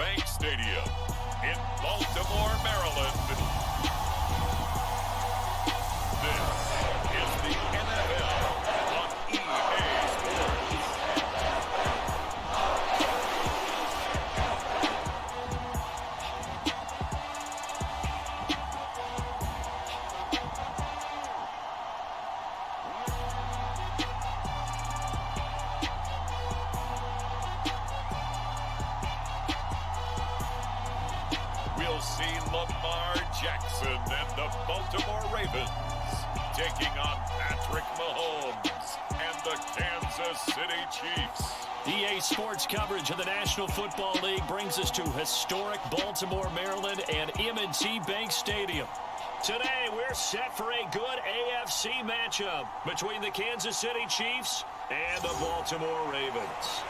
Bank Stadium in Baltimore, Maryland. This is the NFL on EA Sports. We'll see Lamar Jackson and the Baltimore Ravens taking on Patrick Mahomes and the Kansas City Chiefs. EA Sports coverage of the National Football League brings us to historic Baltimore, Maryland and M&T Bank Stadium. Today, we're set for a good AFC matchup between the Kansas City Chiefs and the Baltimore Ravens.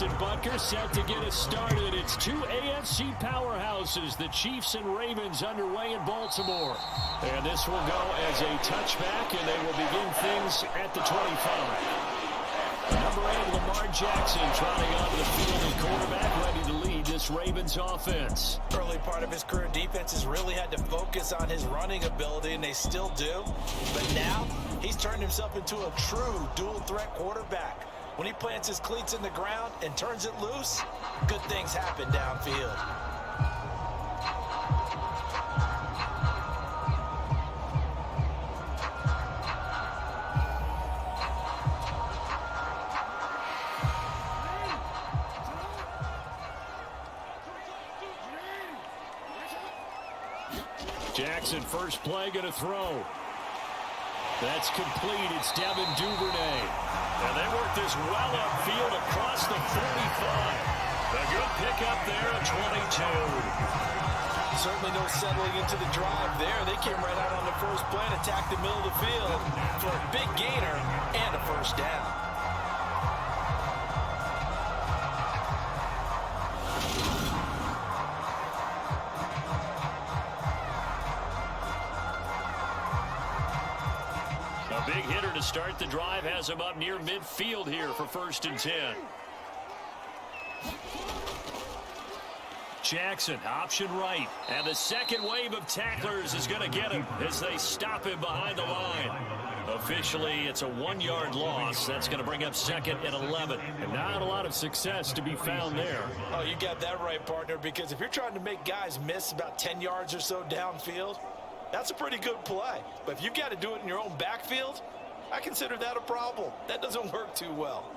And Butker set to get us started. It's two AFC powerhouses, the Chiefs and Ravens, underway in Baltimore. And this will go as a touchback, and they will begin things at the 25. Number 8, Lamar Jackson, trotting onto the field at quarterback, ready to lead this Ravens offense. Early part of his career, defenses really had to focus on his running ability, and they still do. But now, he's turned himself into a true dual-threat quarterback. When he plants his cleats in the ground and turns it loose, good things happen downfield. Jackson, first play, going to throw. That's complete. It's Devin Duvernay. And they work this well upfield across the 45. A good pickup there at 22. Certainly no settling into the drive there. They came right out on the first play and attacked the middle of the field for a big gainer and a first down. A big hitter to start the drive has him up near midfield here for 1st and 10. Jackson, option right. And the second wave of tacklers is going to get him as they stop him behind the line. Officially, it's a 1-yard loss. That's going to bring up 2nd and 11. And not a lot of success to be found there. Oh, you got that right, partner, because if you're trying to make guys miss about 10 yards or so downfield, that's a pretty good play. But if you've got to do it in your own backfield, I consider that a problem. That doesn't work too well.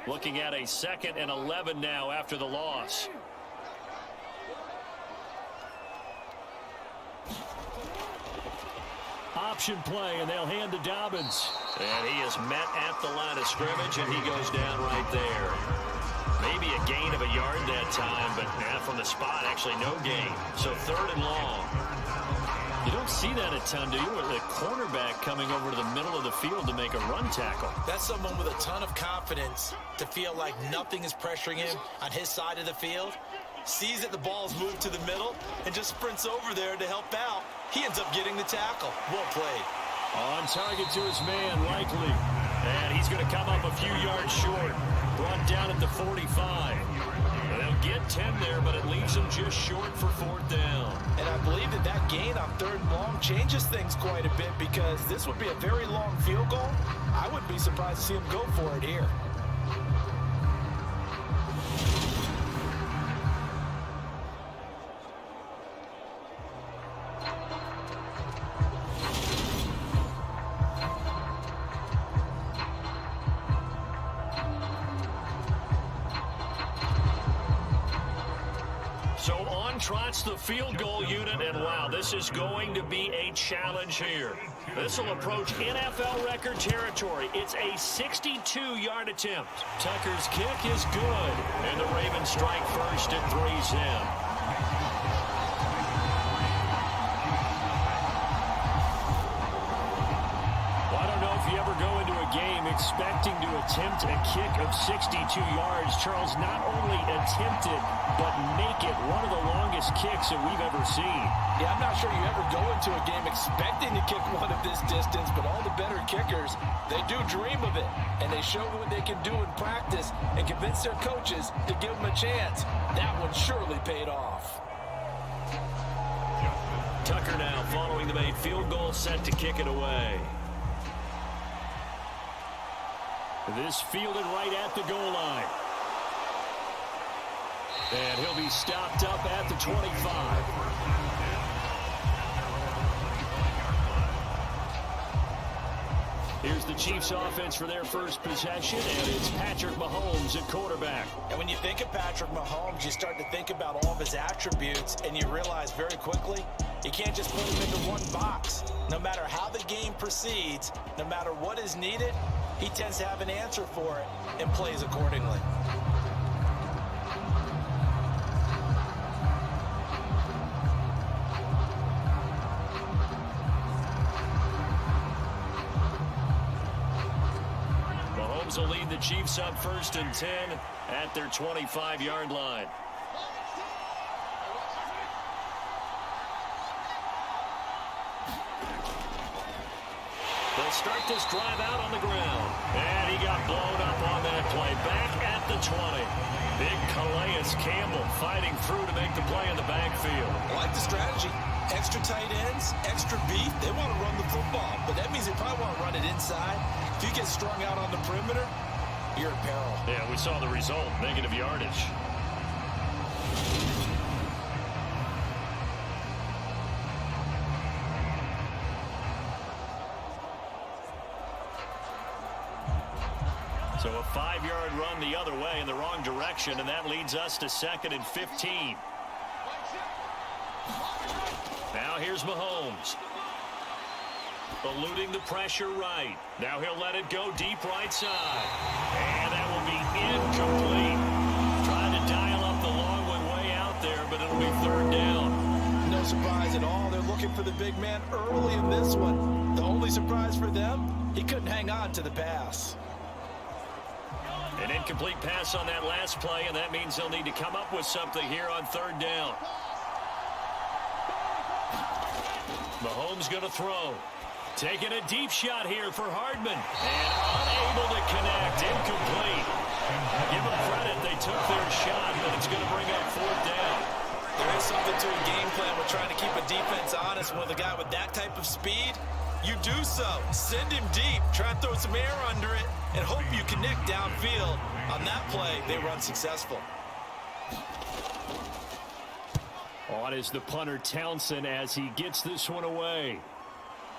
Looking at a 2nd and 11 now after the loss. Option play, and they'll hand to Dobbins. And he is met at the line of scrimmage, and he goes down right there. Maybe a gain of a yard that time, but from the spot, actually no gain. So 3rd and long. You don't see that a ton, do you? With the cornerback coming over to the middle of the field to make a run tackle. That's someone with a ton of confidence to feel like nothing is pressuring him on his side of the field. Sees that the ball's moved to the middle and just sprints over there to help out. He ends up getting the tackle. Well played. On target to his man, likely. And he's going to come up a few yards short. Brought down at the 45. They'll get 10 there, but it leaves him just short for 4th down. And I believe that gain on 3rd and long changes things quite a bit, because this would be a very long field goal. I wouldn't be surprised to see him go for it here. So on trots the field goal unit, and wow, this is going to be a challenge here. This will approach NFL record territory. It's a 62-yard attempt. Tucker's kick is good, and the Ravens strike first at 3's in. If you ever go into a game expecting to attempt a kick of 62 yards, Charles, not only attempt it, but make it one of the longest kicks that we've ever seen. Yeah, I'm not sure you ever go into a game expecting to kick one of this distance, but all the better kickers, they do dream of it, and they show what they can do in practice and convince their coaches to give them a chance. That one surely paid off. Tucker now following the made field goal, set to kick it away. This fielded right at the goal line. And he'll be stopped up at the 25. Here's the Chiefs offense for their first possession, and it's Patrick Mahomes at quarterback. And when you think of Patrick Mahomes, you start to think about all of his attributes, and you realize very quickly, you can't just put him into one box. No matter how the game proceeds, no matter what is needed, he tends to have an answer for it and plays accordingly. Mahomes will lead the Chiefs up 1st and 10 at their 25-yard line. They'll start this drive out on the ground. And he got blown up on that play. Back at the 20. Big Calais Campbell fighting through to make the play in the backfield. I like the strategy. Extra tight ends, extra beef. They want to run the football, but that means they probably want to run it inside. If you get strung out on the perimeter, you're in peril. Yeah, we saw the result. Negative yardage. So a 5-yard run the other way in the wrong direction, and that leads us to 2nd and 15. Now here's Mahomes. Eluding the pressure right. Now he'll let it go deep right side. And that will be incomplete. Trying to dial up the long one way out there, but it'll be 3rd down. No surprise at all. They're looking for the big man early in this one. The only surprise for them, he couldn't hang on to the pass. An incomplete pass on that last play, and that means they'll need to come up with something here on 3rd down. Mahomes going to throw. Taking a deep shot here for Hardman. And unable to connect. Incomplete. Give them credit. They took their shot, but it's going to bring up 4th down. There is something to a game plan with trying to keep a defense honest. With a guy with that type of speed, you do so. Send him deep. Try and throw some air under it and hope you connect downfield. On that play, they run successful. On is the punter Townsend as he gets this one away.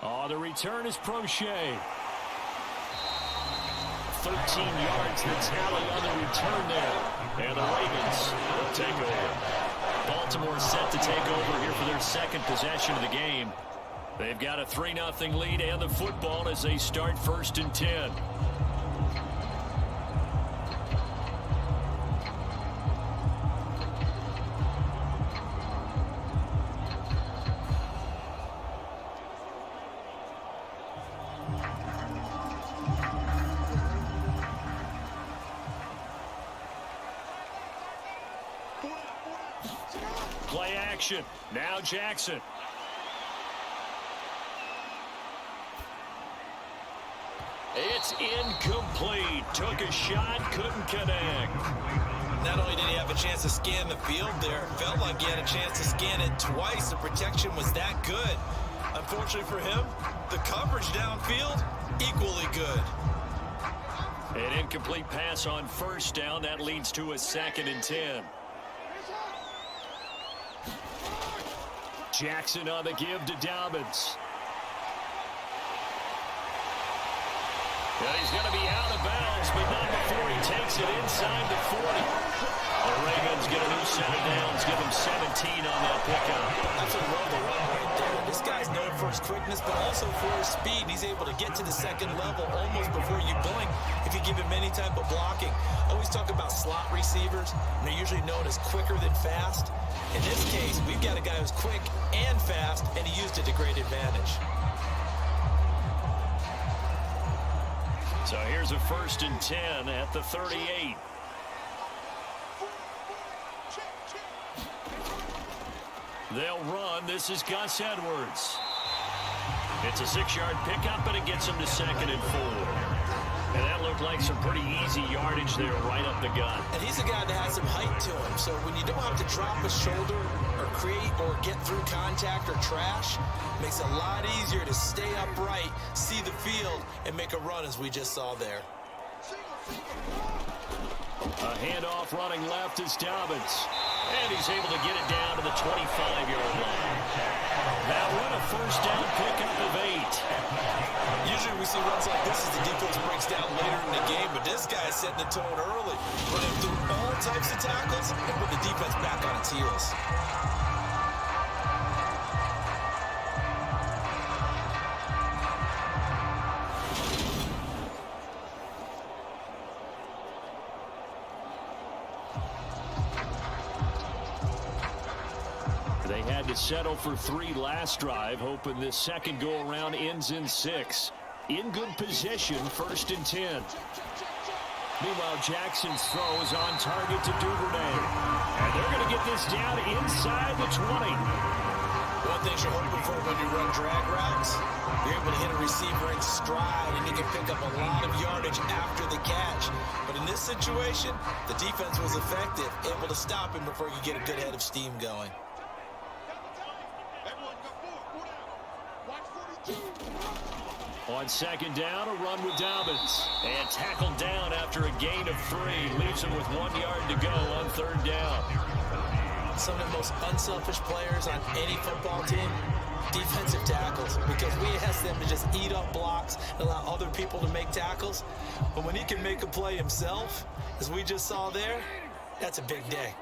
Oh, the return is Prochet. 13 yards, the tally on the return there. And the Ravens will take over. Baltimore set to take over here for their 2nd possession of the game. They've got a 3-0 lead and the football as they start 1st and 10. Play action. Now Jackson. It's incomplete. Took a shot, couldn't connect. Not only did he have a chance to scan the field there, felt like he had a chance to scan it twice. The protection was that good. Unfortunately for him, the coverage downfield, equally good. An incomplete pass on 1st down. That leads to a 2nd and 10. Jackson on the give to Dobbins. And he's going to be out of bounds, but not before before he takes it inside the 40. The Ravens get a new set of downs, give him 17 on that pickup. That's a roll to run right there. This guy's known for his quickness, but also for his speed. He's able to get to the second level almost before you blink if you give him any type of blocking. I always talk about slot receivers, and they're usually known as quicker than fast. In this case, we've got a guy who's quick and fast, and he used it to great advantage. So here's a 1st and 10 at the 38. They'll run. This is Gus Edwards. It's a 6-yard pickup, but it gets him to 2nd and 4. And that looked like some pretty easy yardage there right up the gut. And he's a guy that has some height to him. So when you don't have to drop a shoulder or create or get through contact or trash, it makes it a lot easier to stay upright, see the field, and make a run as we just saw there. A handoff running left is Dobbins. And he's able to get it down to the 25-yard line. That one a 1st down pickup of 8. Usually we see runs like this as the defense breaks down later in the game, but this guy is setting the tone early, running through all types of tackles and put the defense back on its heels. They had to settle for 3 last drive, hoping this second go-around ends in 6. In good position, 1st and 10. Meanwhile, Jackson's throw is on target to Duvernay. And they're going to get this down inside the 20. One thing you're hoping for when you run drag routes, you're able to hit a receiver in stride, and you can pick up a lot of yardage after the catch. But in this situation, the defense was effective, able to stop him before you get a good head of steam going. On 2nd down, a run with Dobbins. And tackled down after a gain of 3. Leaves him with 1 yard to go on 3rd down. Some of the most unselfish players on any football team, defensive tackles, because we ask them to just eat up blocks and allow other people to make tackles. But when he can make a play himself, as we just saw there, that's a big day.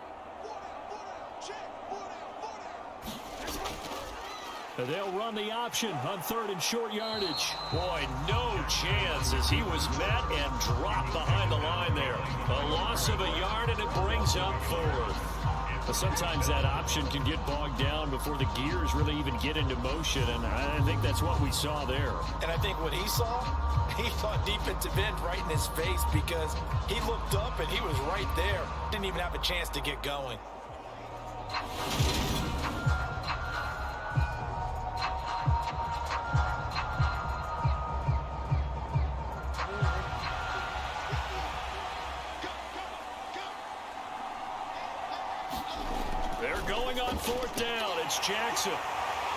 They'll run the option on 3rd and short yardage. Boy, no chance as he was met and dropped behind the line there. A loss of a yard, and it brings up 4th. But sometimes that option can get bogged down before the gears really even get into motion, and I think that's what we saw there. And I think what he saw defensive end right in his face, because he looked up and he was right there. Didn't even have a chance to get going. They're going on 4th down. It's Jackson.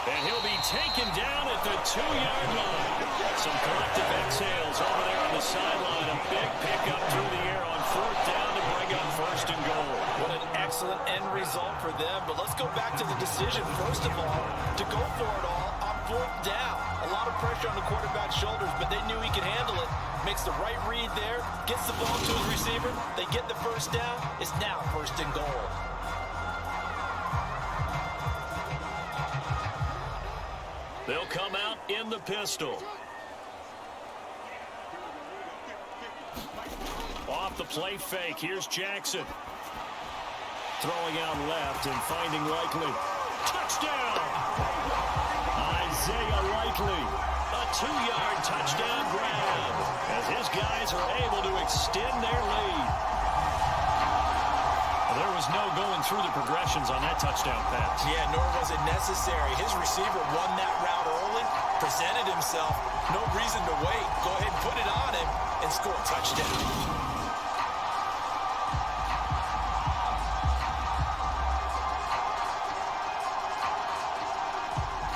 And he'll be taken down at the 2-yard line. Some collective exhales over there on the sideline. A big pickup through the air on 4th down to bring up 1st and goal. What an excellent end result for them. But let's go back to the decision, first of all, to go for it all on 4th down. A lot of pressure on the quarterback's shoulders, but they knew he could handle it. Makes the right read there, gets the ball to his receiver. They get the 1st down. It's now 1st and goal. They'll come out in the pistol. Off the play fake, here's Jackson. Throwing out left and finding Likely. Touchdown! Isaiah Likely. A 2-yard touchdown grab as his guys are able to extend their lead. There was no going through the progressions on that touchdown pass. Yeah, nor was it necessary. His receiver won that route early, presented himself. No reason to wait. Go ahead and put it on him and score a touchdown.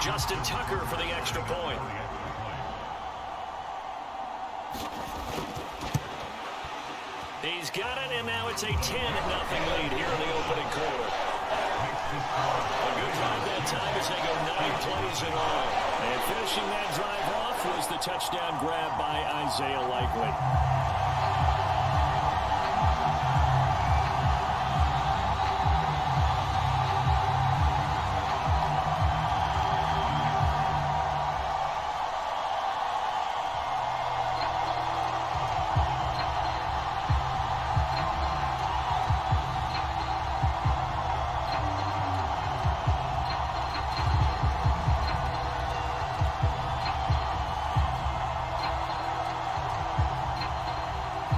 Justin Tucker for the extra point. He's got it, and now it's a 10-0 lead here in the opening quarter. A good drive that time as they go 9 plays in all. And finishing that drive off was the touchdown grab by Isaiah Likely.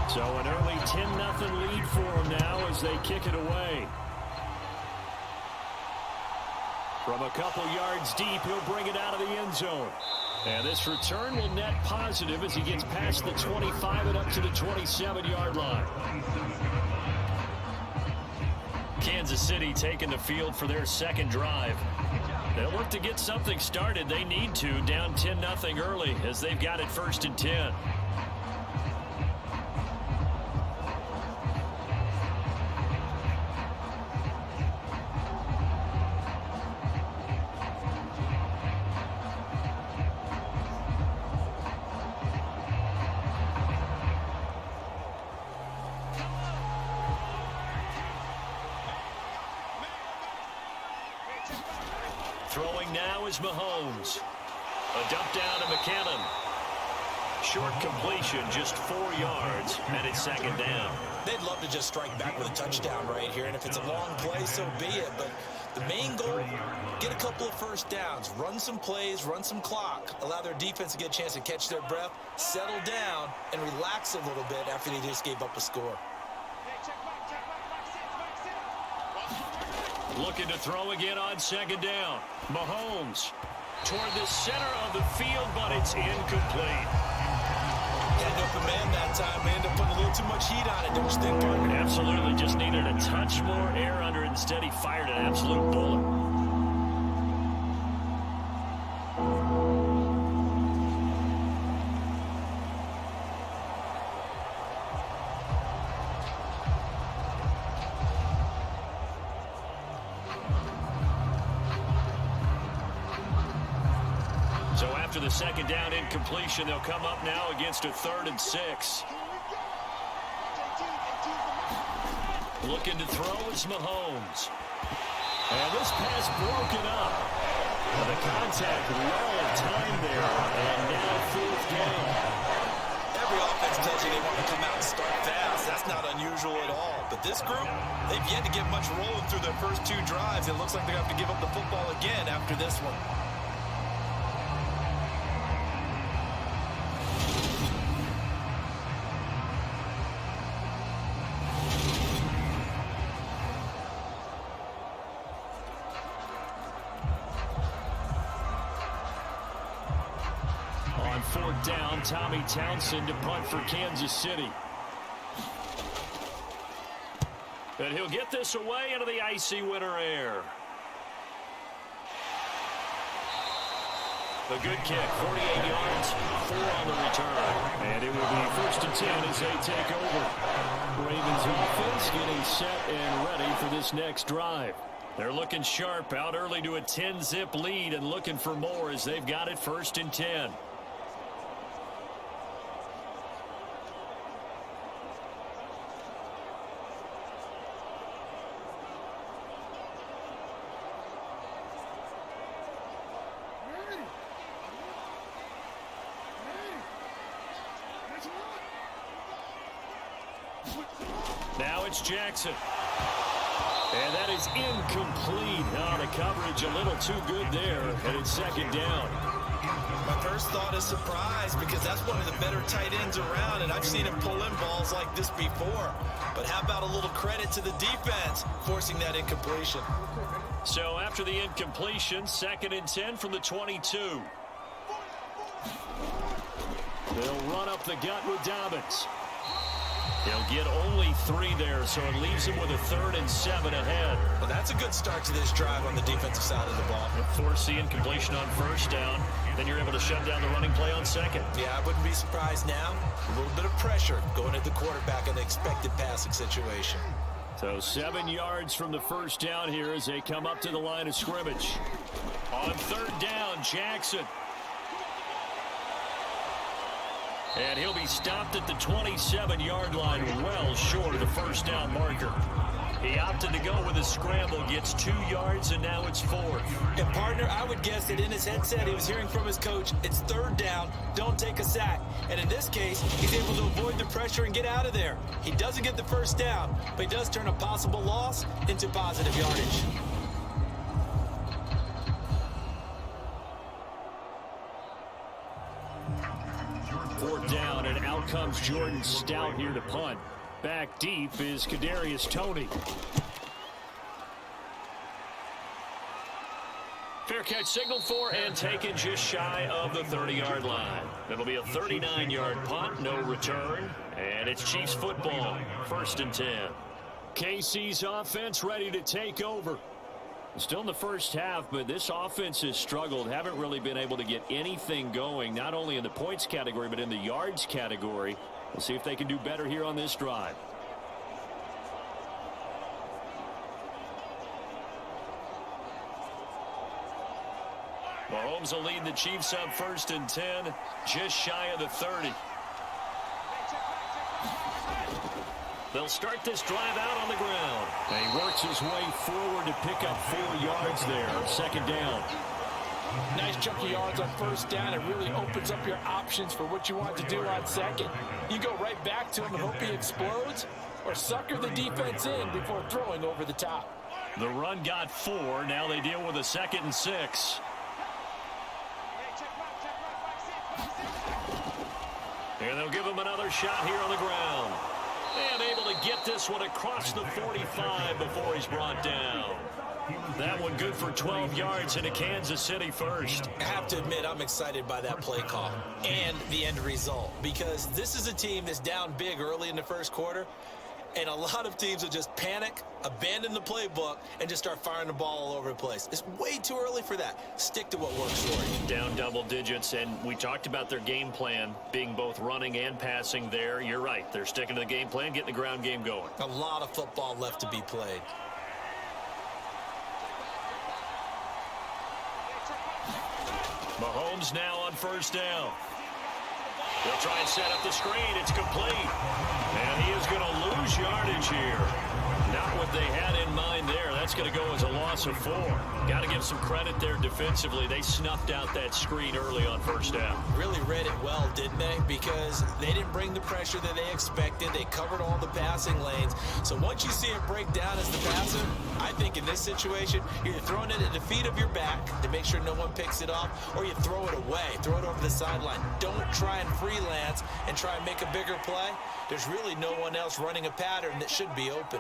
So an early 10-0 lead for them now as they kick it away. From a couple yards deep, he'll bring it out of the end zone. And this return will net positive as he gets past the 25 and up to the 27-yard line. Kansas City taking the field for their second drive. They'll look to get something started. They need to, down 10-0 early as they've got it 1st and 10. Throwing now is Mahomes. A dump down to McKinnon. Short completion, just 4 yards, and it's 2nd down. They'd love to just strike back with a touchdown right here, and if it's a long play, so be it. But the main goal, get a couple of first downs, run some plays, run some clock, allow their defense to get a chance to catch their breath, settle down, and relax a little bit after they just gave up a score. Looking to throw again on 2nd down. Mahomes toward the center of the field, but it's incomplete. Had an open man that time. They ended up putting a little too much heat on it, don't you think, partner? Absolutely. Just needed a touch more air under it. Instead, he fired an absolute bullet. So after the 2nd down incompletion, they'll come up now against a 3rd and 6. Looking to throw is Mahomes. And this pass broken up. The contact well timed there, and now 4th down. Every offense tells you they want to come out and start fast. That's not unusual at all. But this group, they've yet to get much rolling through their first 2 drives. It looks like they're going to have to give up the football again after this one. On 4th down, Tommy Townsend to punt for Kansas City. And he'll get this away into the icy winter air. A good kick, 48 yards, 4 on the return. And it will be 1st and 10 as they take over. Ravens offense getting set and ready for this next drive. They're looking sharp, out early to a 10-zip lead and looking for more as they've got it 1st and 10. Now it's Jackson. And that is incomplete. Oh, the coverage a little too good there, and it's 2nd down. My first thought is surprise because that's one of the better tight ends around, and I've seen him pull in balls like this before. But how about a little credit to the defense forcing that incompletion? So after the incompletion, 2nd and 10 from the 22. They'll run up the gut with Dobbins. He'll get only 3 there, so it leaves him with a 3rd and 7 ahead. Well, that's a good start to this drive on the defensive side of the ball. Force the incompletion on 1st down, then you're able to shut down the running play on 2nd. Yeah, I wouldn't be surprised now. A little bit of pressure going at the quarterback in the expected passing situation. So 7 yards from the 1st down here as they come up to the line of scrimmage. On 3rd down, Jackson. And he'll be stopped at the 27-yard line, well short of the 1st down marker. He opted to go with a scramble, gets 2 yards, and now it's 4th. And, partner, I would guess that in his headset he was hearing from his coach, it's 3rd down, don't take a sack. And in this case, he's able to avoid the pressure and get out of there. He doesn't get the 1st down, but he does turn a possible loss into positive yardage. comes Jordan Stout here to punt. Back deep is Kadarius Toney. Fair catch signaled for and taken just shy of the 30-yard line. It'll be a 39-yard punt, no return, and it's Chiefs football, 1st and 10. KC's offense ready to take over. Still in the first half, but this offense has struggled. Haven't really been able to get anything going, not only in the points category, but in the yards category. We'll see if they can do better here on this drive. Mahomes will lead the Chiefs up 1st and 10, just shy of the 30. They'll start this drive out on the ground. And he works his way forward to pick up 4 yards there. 2nd down. Nice chunk of yards on 1st down. It really opens up your options for what you want to do on 2nd. You go right back to him and hope he explodes, or sucker the defense in before throwing over the top. The run got 4. Now they deal with a 2nd and 6. And they'll give him another shot here on the ground. And able to get this one across the 45 before he's brought down. That one good for 12 yards into Kansas City 1st. I have to admit, I'm excited by that play call and the end result, because this is a team that's down big early in the 1st quarter, and a lot of teams will just panic, abandon the playbook, and just start firing the ball all over the place. It's way too early for that. Stick to what works for you. Down double digits, and we talked about their game plan being both running and passing there. You're right. They're sticking to the game plan, getting the ground game going. A lot of football left to be played. Mahomes now on 1st down. They'll try and set up the screen. It's complete. And he is going to lose yardage here. Not what they had in mind there. That's going to go as a loss of 4. Got to give some credit there defensively. They snuffed out that screen early on 1st down. Really read it well, didn't they? Because they didn't bring the pressure that they expected. They covered all the passing lanes. So once you see it break down as the passer, I think in this situation, you're throwing it at the feet of your back to make sure no one picks it off, or you throw it away, throw it over the sideline. Don't try and freelance and try and make a bigger play. There's really no one else running a pattern that should be open.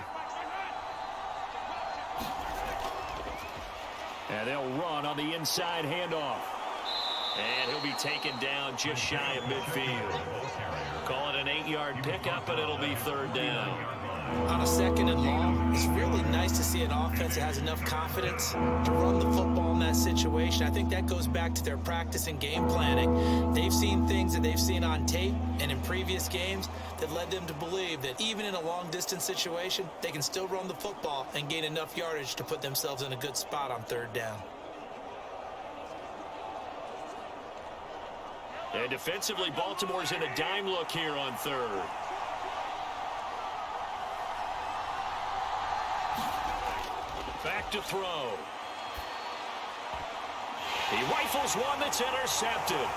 And they'll run on the inside handoff. And he'll be taken down just shy of midfield. Call it an 8-yard pickup, but it'll be 3rd down. On a 2nd and long, it's really nice to see an offense that has enough confidence to run the football in that situation. I think that goes back to their practice and game planning. They've seen things that they've seen on tape and in previous games that led them to believe that even in a long-distance situation, they can still run the football and gain enough yardage to put themselves in a good spot on 3rd down. And defensively, Baltimore's in a dime look here on 3rd. Back to throw. He rifles one that's intercepted.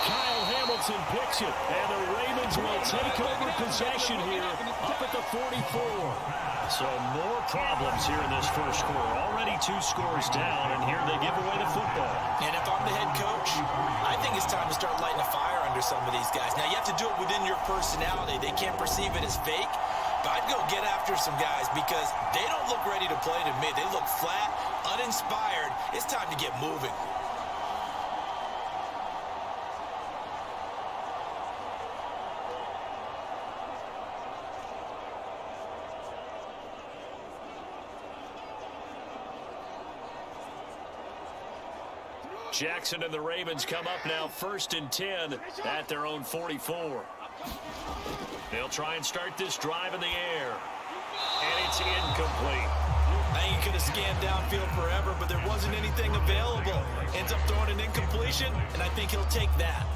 Kyle Hamilton picks it, and the Ravens will take over possession here up at the 44. So more problems here in this 1st quarter. Already 2 scores down, and here they give away the football. And if I'm the head coach, I think it's time to start lighting a fire under some of these guys. Now, you have to do it within your personality. They can't perceive it as fake. But I'd go get after some guys because they don't look ready to play to me. They look flat, uninspired. It's time to get moving. Jackson and the Ravens come up now 1st and 10 at their own 44. They'll try and start this drive in the air. And it's incomplete. I think he could have scanned downfield forever, but there wasn't anything available. Ends up throwing an incompletion, and I think he'll take that.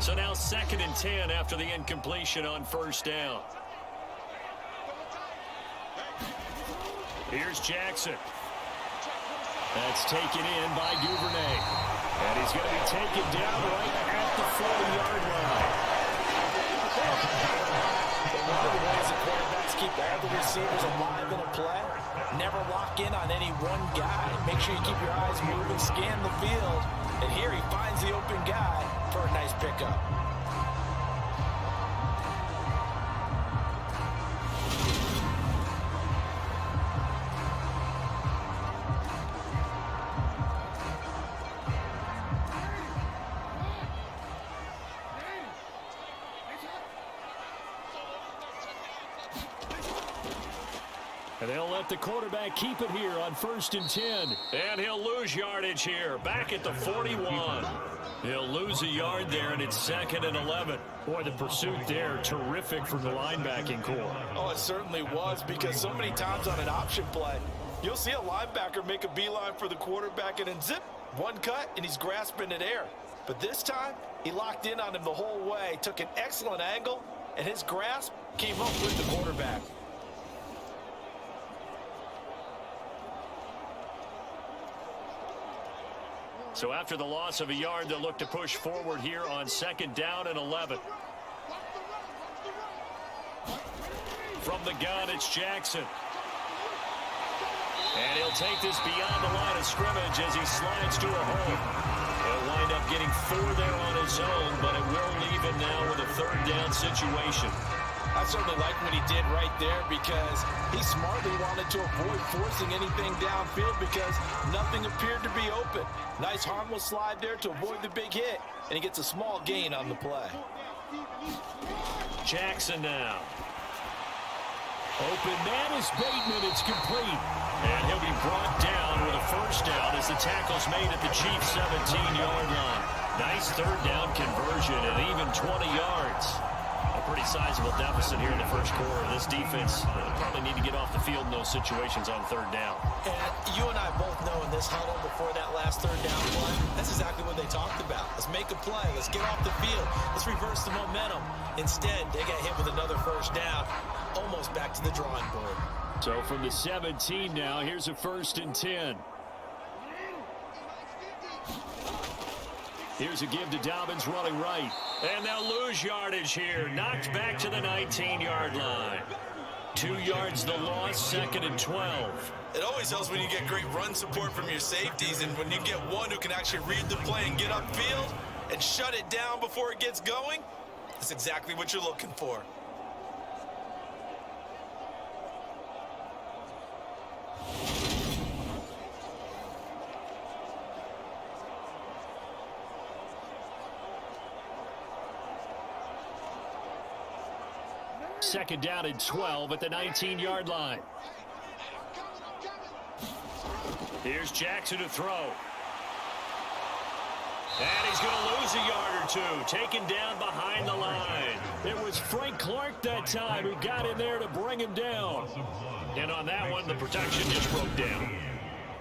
So now 2nd and 10 after the incompletion on 1st down. Here's Jackson. That's taken in by Duvernay. And he's going to be taken down right at the 40-yard line. One of the ways the quarterbacks keep all the receivers alive in a play. Never lock in on any one guy. Make sure you keep your eyes moving, scan the field. And here he finds the open guy for a nice pickup. And they'll let the quarterback keep it here on 1st and 10. And he'll lose yardage here, back at the 41. He'll lose a yard there, and it's 2nd and 11. Boy, the pursuit there, terrific from the linebacking core. Oh, it certainly was, because so many times on an option play, you'll see a linebacker make a beeline for the quarterback, and then zip, one cut, and he's grasping at air. But this time, he locked in on him the whole way, took an excellent angle, and his grasp came up with the quarterback. So after the loss of a yard, they'll look to push forward here on 2nd down and 11. From the gun, it's Jackson. And he'll take this beyond the line of scrimmage as he slides to a hole. He'll wind up getting 4 there on his own, but it will leave him now with a 3rd down situation. I certainly like what he did right there, because he smartly wanted to avoid forcing anything downfield because nothing appeared to be open. Nice harmless slide there to avoid the big hit, and he gets a small gain on the play. Jackson now. Open man is Bateman. It's complete. And he'll be brought down with a 1st down as the tackle's made at the Chiefs' 17-yard line. Nice 3rd down conversion and even 20 yards. Pretty sizable deficit here in the 1st quarter. This defense probably need to get off the field in those situations on 3rd down. And you and I both know in this huddle before that last 3rd down play, that's exactly what they talked about. Let's make a play. Let's get off the field. Let's reverse the momentum. Instead, they got hit with another 1st down, almost back to the drawing board. So from the 17 now, here's a 1st and 10. Here's a give to Dobbins running right. And they'll lose yardage here. Knocked back to the 19-yard line. 2 yards the loss, 2nd and 12. It always helps when you get great run support from your safeties, and when you get one who can actually read the play and get upfield and shut it down before it gets going, that's exactly what you're looking for. Second down and 12 at the 19-yard line. Here's Jackson to throw. And he's going to lose a yard or two, taken down behind the line. It was Frank Clark that time who got in there to bring him down. And on that one, the protection just broke down.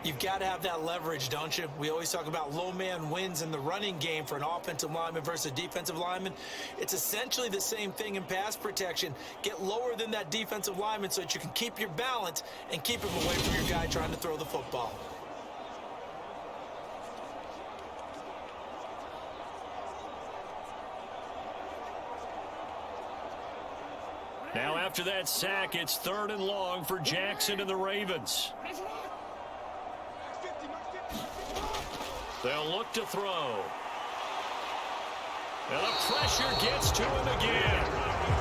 You've got to have that leverage, don't you? We always talk about low man wins in the running game for an offensive lineman versus a defensive lineman. It's essentially the same thing in pass protection. Get lower than that defensive lineman so that you can keep your balance and keep him away from your guy trying to throw the football. Now after that sack, it's 3rd and long for Jackson and the Ravens. They'll look to throw. And the pressure gets to him again.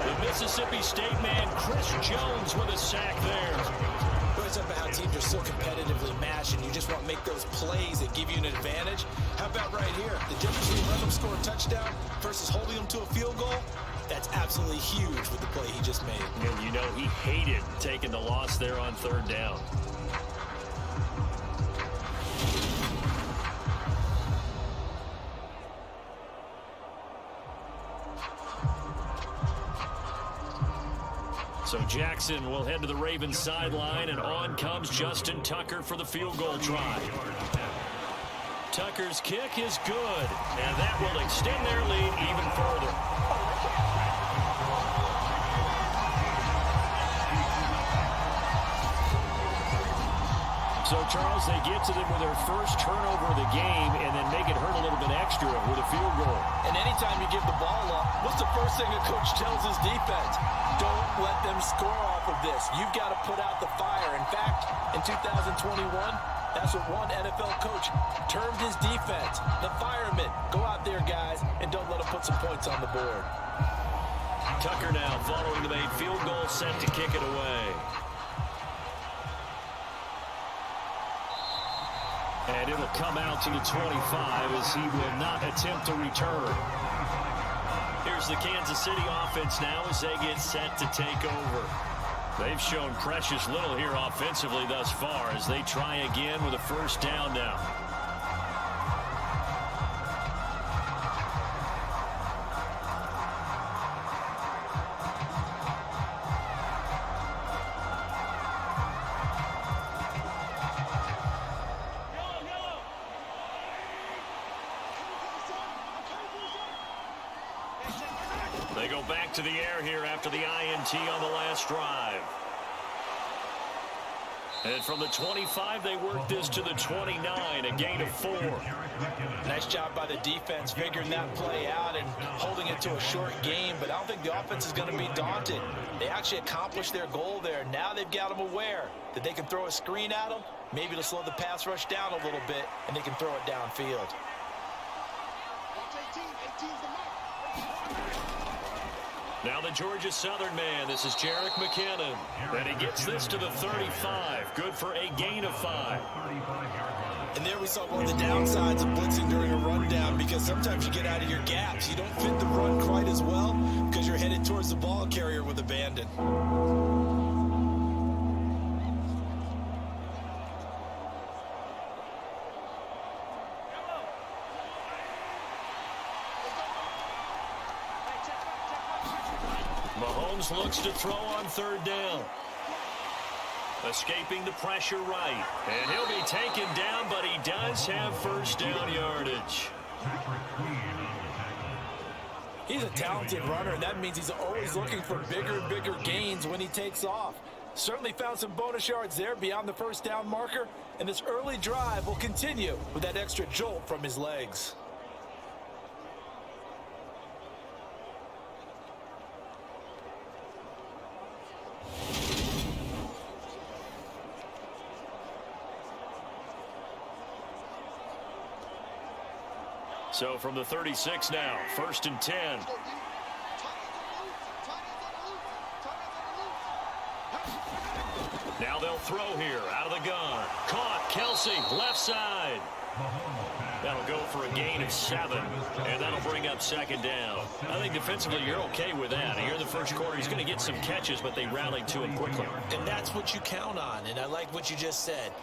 The Mississippi State man, Chris Jones, with a sack there. It's up about how teams are so competitively matched, and you just want to make those plays that give you an advantage. How about right here? The difference between letting them score a touchdown versus holding them to a field goal, that's absolutely huge with the play he just made. And you know he hated taking the loss there on 3rd down. So Jackson will head to the Ravens sideline, and on comes Justin Tucker for the field goal try. Tucker's kick is good, and that will extend their lead even further. So, Charles, they get to them with their first turnover of the game and then make it hurt a little bit extra. extra with a field goal. And anytime you give the ball up, what's the first thing a coach tells his defense? Don't let them score off of this. You've got to put out the fire. In fact, in 2021, that's what one NFL coach termed his defense. The firemen. Go out there, guys, and don't let them put some points on the board. Tucker now following the made field goal, set to kick it away. And it'll come out to the 25 as he will not attempt to return. Here's the Kansas City offense now as they get set to take over. They've shown precious little here offensively thus far as they try again with a first down now. They go back to the air here after the INT on the last drive. And from the 25, they work this to the 29, a gain of 4. Nice job by the defense figuring that play out and holding it to a short game, but I don't think the offense is going to be daunted. They actually accomplished their goal there. Now they've got them aware that they can throw a screen at them, maybe to slow the pass rush down a little bit, and they can throw it downfield. Now the Georgia Southern man, this is Jerick McKinnon. And he gets this to the 35. Good for a gain of 5. And there we saw one of the downsides of blitzing during a rundown, because sometimes you get out of your gaps. You don't fit the run quite as well because you're headed towards the ball carrier with abandon. Mahomes looks to throw on third down. Escaping the pressure right. And he'll be taken down, but he does have first down yardage. He's a talented runner, and that means he's always looking for bigger and bigger gains when he takes off. Certainly found some bonus yards there beyond the first down marker, and this early drive will continue with that extra jolt from his legs. So from the 36 now, 1st and 10. Now they'll throw here out of the gun. Caught, Kelsey, left side. That'll go for a gain of 7, and that'll bring up 2nd down. I think defensively you're okay with that. Here in the first quarter, he's going to get some catches, but they rallied to him quickly. And that's what you count on, and I like what you just said.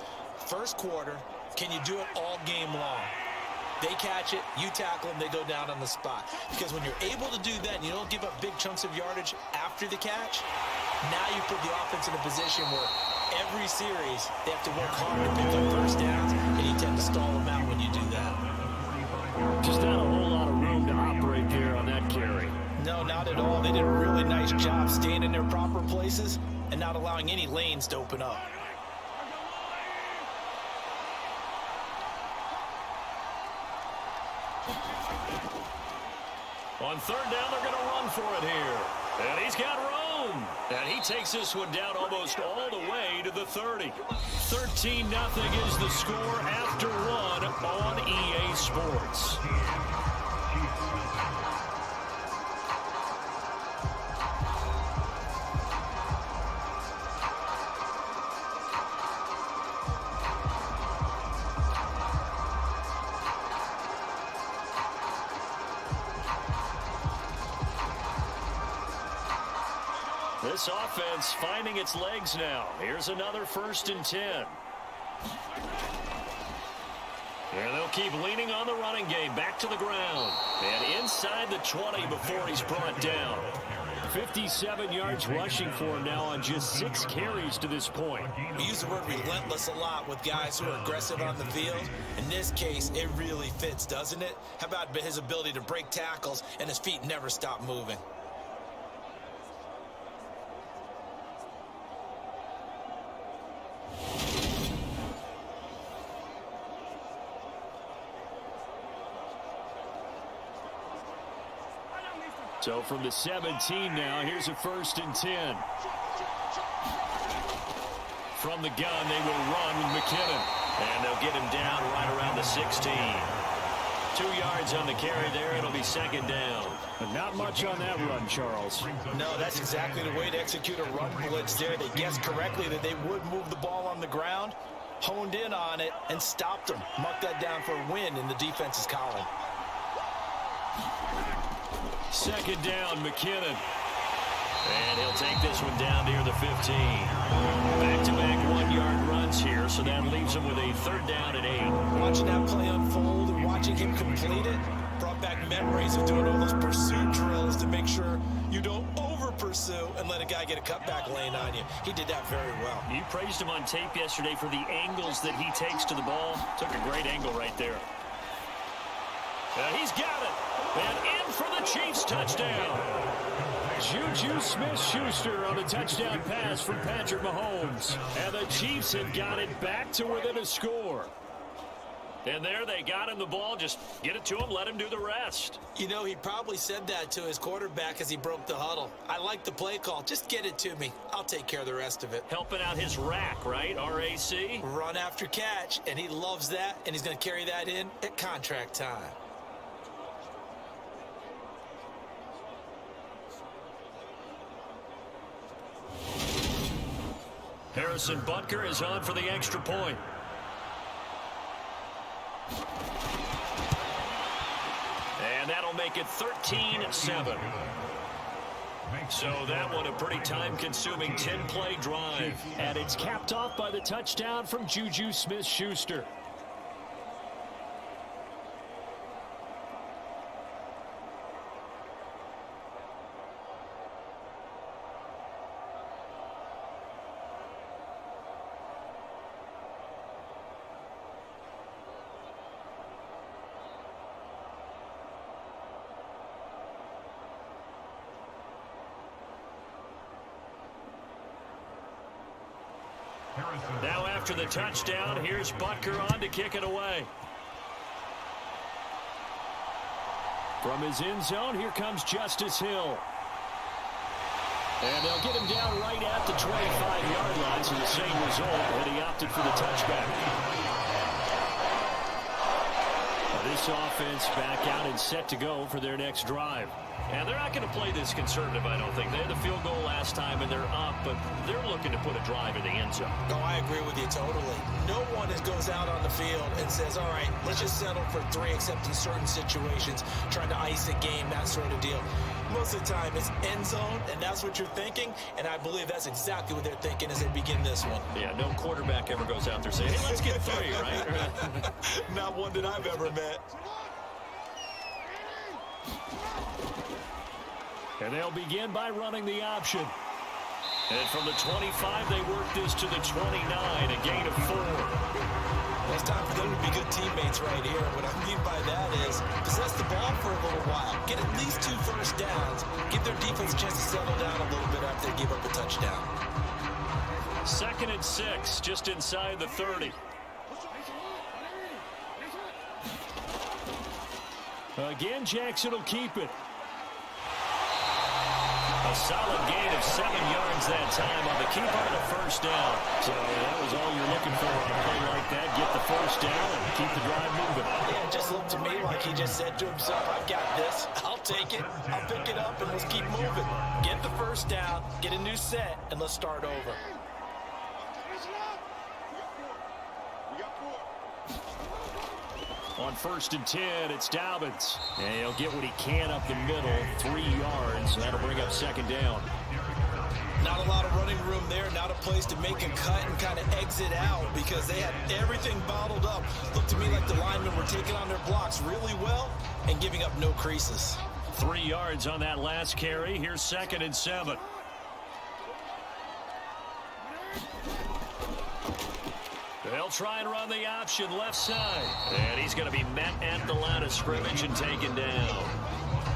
First quarter, can you do it all game long? They catch it, you tackle them, they go down on the spot. Because when you're able to do that and you don't give up big chunks of yardage after the catch, now you put the offense in a position where every series they have to work hard to pick up first downs, and you tend to stall them out when you do that. Just not a whole lot of room to operate there on that carry. No, not at all. They did a really nice job staying in their proper places and not allowing any lanes to open up. On third down, they're going to run for it here. And he's got room. And he takes this one down almost all the way to the 30. 13-0 is the score after 1 on EA Sports. This offense finding its legs now. Here's another 1st and 10. And they'll keep leaning on the running game. Back to the ground. And inside the 20 before he's brought down. 57 yards rushing for him now on just 6 carries to this point. We use the word relentless a lot with guys who are aggressive on the field. In this case, it really fits, doesn't it? How about his ability to break tackles and his feet never stop moving? So from the 17 now, here's a 1st and 10. From the gun, they will run with McKinnon. And they'll get him down right around the 16. 2 yards on the carry there. It'll be 2nd down. But not much on that run, Charles. No, that's exactly the way to execute a run blitz there. They guessed correctly that they would move the ball on the ground, honed in on it, and stopped them. Marked that down for a win in the defense's column. 2nd down, McKinnon. And he'll take this one down near the 15. Back-to-back 1-yard runs here, so that leaves him with a 3rd down and 8. Watching that play unfold and watching him complete it brought back memories of doing all those pursuit drills to make sure you don't over-pursue and let a guy get a cutback lane on you. He did that very well. You praised him on tape yesterday for the angles that he takes to the ball. Took a great angle right there. He's got it. And in for the Chiefs touchdown. Juju Smith-Schuster on a touchdown pass from Patrick Mahomes. And the Chiefs have got it back to within a score. And there they got him the ball. Just get it to him, let him do the rest. You know, he probably said that to his quarterback as he broke the huddle. I like the play call. Just get it to me. I'll take care of the rest of it. Helping out his rack, right? R-A-C? Run after catch, and he loves that, and he's going to carry that in at contract time. Harrison Butker is on for the extra point. And that'll make it 13-7. So that one a pretty time-consuming 10-play drive. And it's capped off by the touchdown from Juju Smith-Schuster. Now after the touchdown, here's Butker on to kick it away. From his end zone, here comes Justice Hill. And they'll get him down right at the 25-yard line, so the same result, and he opted for the touchback. Now this offense back out and set to go for their next drive. And they're not going to play this conservative, I don't think. They had the field goal last time, and they're up, but they're looking to put a drive in the end zone. No, I agree with you totally. No one goes out on the field and says, all right, let's just settle for 3, except in certain situations, trying to ice a game, that sort of deal. Most of the time, it's end zone, and that's what you're thinking, and I believe that's exactly what they're thinking as they begin this one. Yeah, no quarterback ever goes out there saying, hey, let's get 3, right? Not one that I've ever met. And they'll begin by running the option. And from the 25, they work this to the 29, a gain of 4. It's time for them to be good teammates right here. What I mean by that is possess the ball for a little while. Get at least 2 first downs. Give their defense a chance to settle down a little bit after they give up a touchdown. 2nd and 6, just inside the 30. Again, Jackson will keep it. A solid gain of 7 yards that time on the keeper and a first down. So that was all you're looking for on a play like that. Get the first down and keep the drive moving. Yeah, it just looked to me like he just said to himself, I've got this. I'll take it. I'll pick it up, and let's keep moving. Get the first down, get a new set, and let's start over. On 1st and 10, it's Dobbins. And he'll get what he can up the middle, 3 yards. That'll bring up 2nd down. Not a lot of running room there, not a place to make a cut and kind of exit out because they had everything bottled up. Looked to me like the linemen were taking on their blocks really well and giving up no creases. 3 yards on that last carry. Here's 2nd and 7. They'll try and run the option left side. And he's going to be met at the line of scrimmage and taken down.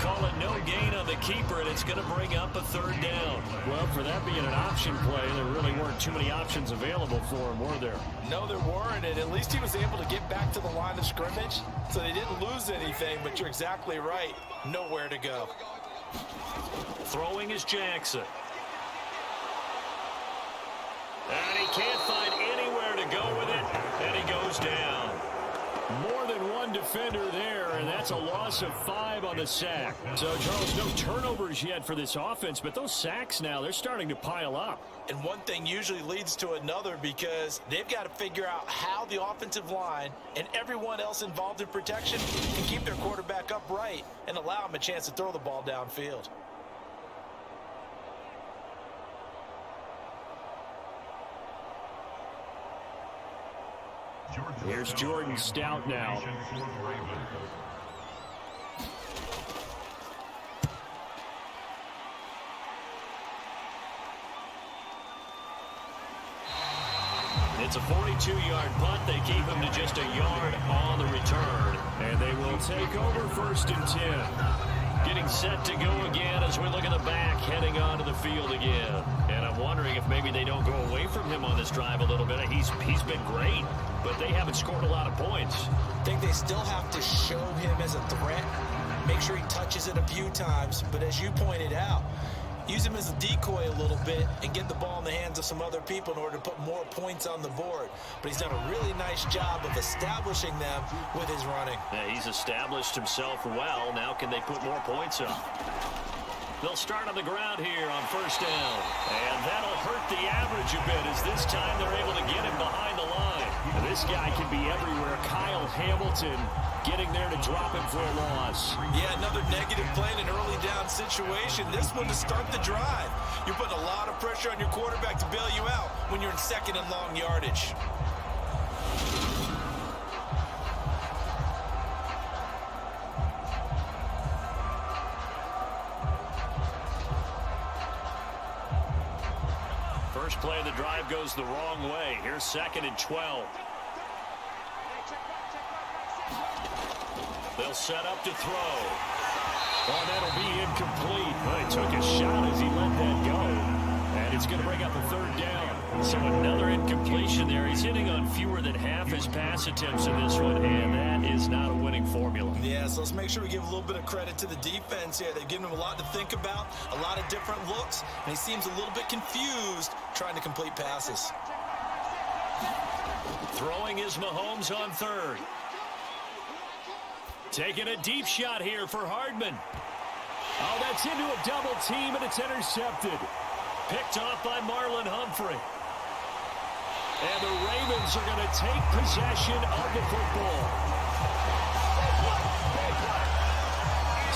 Call it no gain on the keeper, and it's going to bring up a 3rd down. Well, for that being an option play, there really weren't too many options available for him, were there? No, there weren't, and at least he was able to get back to the line of scrimmage, so they didn't lose anything, but you're exactly right. Nowhere to go. Throwing is Jackson. And he can't find anywhere to go with it, and he goes down. More than one defender there, and that's a loss of 5 on the sack. So, Charles, no turnovers yet for this offense, but those sacks now, they're starting to pile up. And one thing usually leads to another because they've got to figure out how the offensive line and everyone else involved in protection can keep their quarterback upright and allow him a chance to throw the ball downfield. Here's Jordan Stout now. It's a 42-yard punt. They keep him to just a yard on the return. And they will take over 1st and 10. Getting set to go again as we look at the back, heading onto the field again. And I'm wondering if maybe they don't go away from him on this drive a little bit. He's been great, but they haven't scored a lot of points. I think they still have to show him as a threat, make sure he touches it a few times. But as you pointed out, use him as a decoy a little bit and get the ball in the hands of some other people in order to put more points on the board. But he's done a really nice job of establishing them with his running. Yeah, he's established himself well. Now can they put more points up? They'll start on the ground here on 1st down. And that'll hurt the average a bit as this time they're able to get him behind the line. Now, this guy can be everywhere. Kyle Hamilton getting there to drop him for a loss. Yeah, another negative play in an early down situation. This one to start the drive. You're putting a lot of pressure on your quarterback to bail you out when you're in 2nd and long yardage. First play of the drive goes the wrong way. Here's 2nd and 12. They'll set up to throw. Oh, that'll be incomplete. Well, he took a shot as he let that go. And it's going to bring up a 3rd down. So another incompletion there. He's hitting on fewer than half his pass attempts in this one, and that is not a winning formula. Yeah, so let's make sure we give a little bit of credit to the defense here. They've given him a lot to think about, a lot of different looks, and he seems a little bit confused trying to complete passes. Throwing is Mahomes on 3rd. Taking a deep shot here for Hardman. Oh, that's into a double team, and it's intercepted. Picked off by Marlon Humphrey. And the Ravens are going to take possession of the football.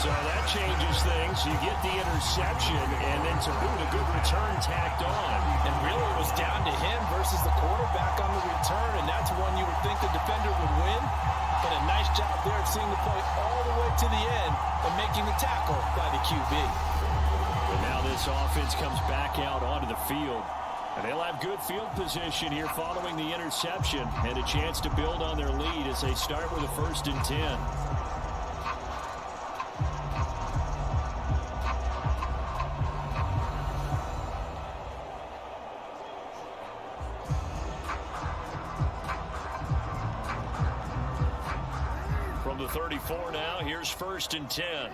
So that changes things. You get the interception, and then to boot, a good return tacked on. And really it was down to him versus the quarterback on the return, and that's one you would think the defender would win. But a nice job there of seeing the play all the way to the end and making the tackle by the QB. And now this offense comes back out onto the field. And they'll have good field position here following the interception and a chance to build on their lead as they start with a 1st and 10. From the 34 now, here's 1st and 10.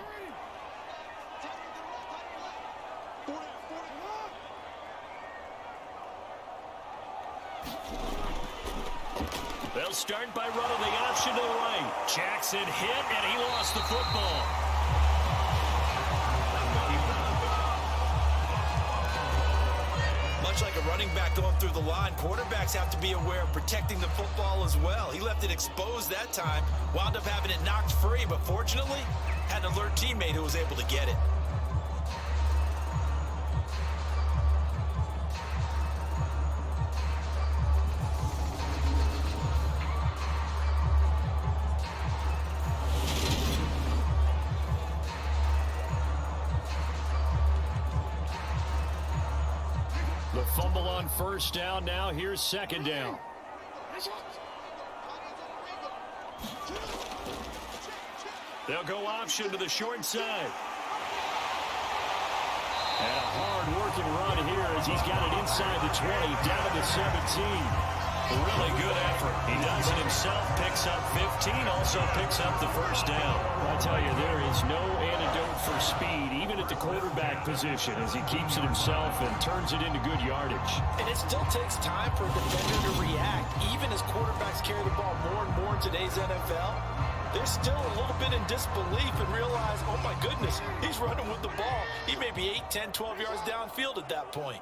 They'll start by running the option to the right. Jackson hit, and he lost the football. Much like a running back going through the line, quarterbacks have to be aware of protecting the football as well. He left it exposed that time, wound up having it knocked free, but fortunately, had an alert teammate who was able to get it. The fumble on 1st down. Now here's 2nd down. They'll go option to the short side. And a hard-working run here as he's got it inside the 20, down to the 17. Really good effort. He does it himself, picks up 15, also picks up the first down. I tell you, there is no antidote for speed, even at the quarterback position, as he keeps it himself and turns it into good yardage. And it still takes time for a defender to react. Even as quarterbacks carry the ball more and more in today's NFL, they're still a little bit in disbelief and realize, oh my goodness, he's running with the ball. He may be 8, 10, 12 yards downfield at that point.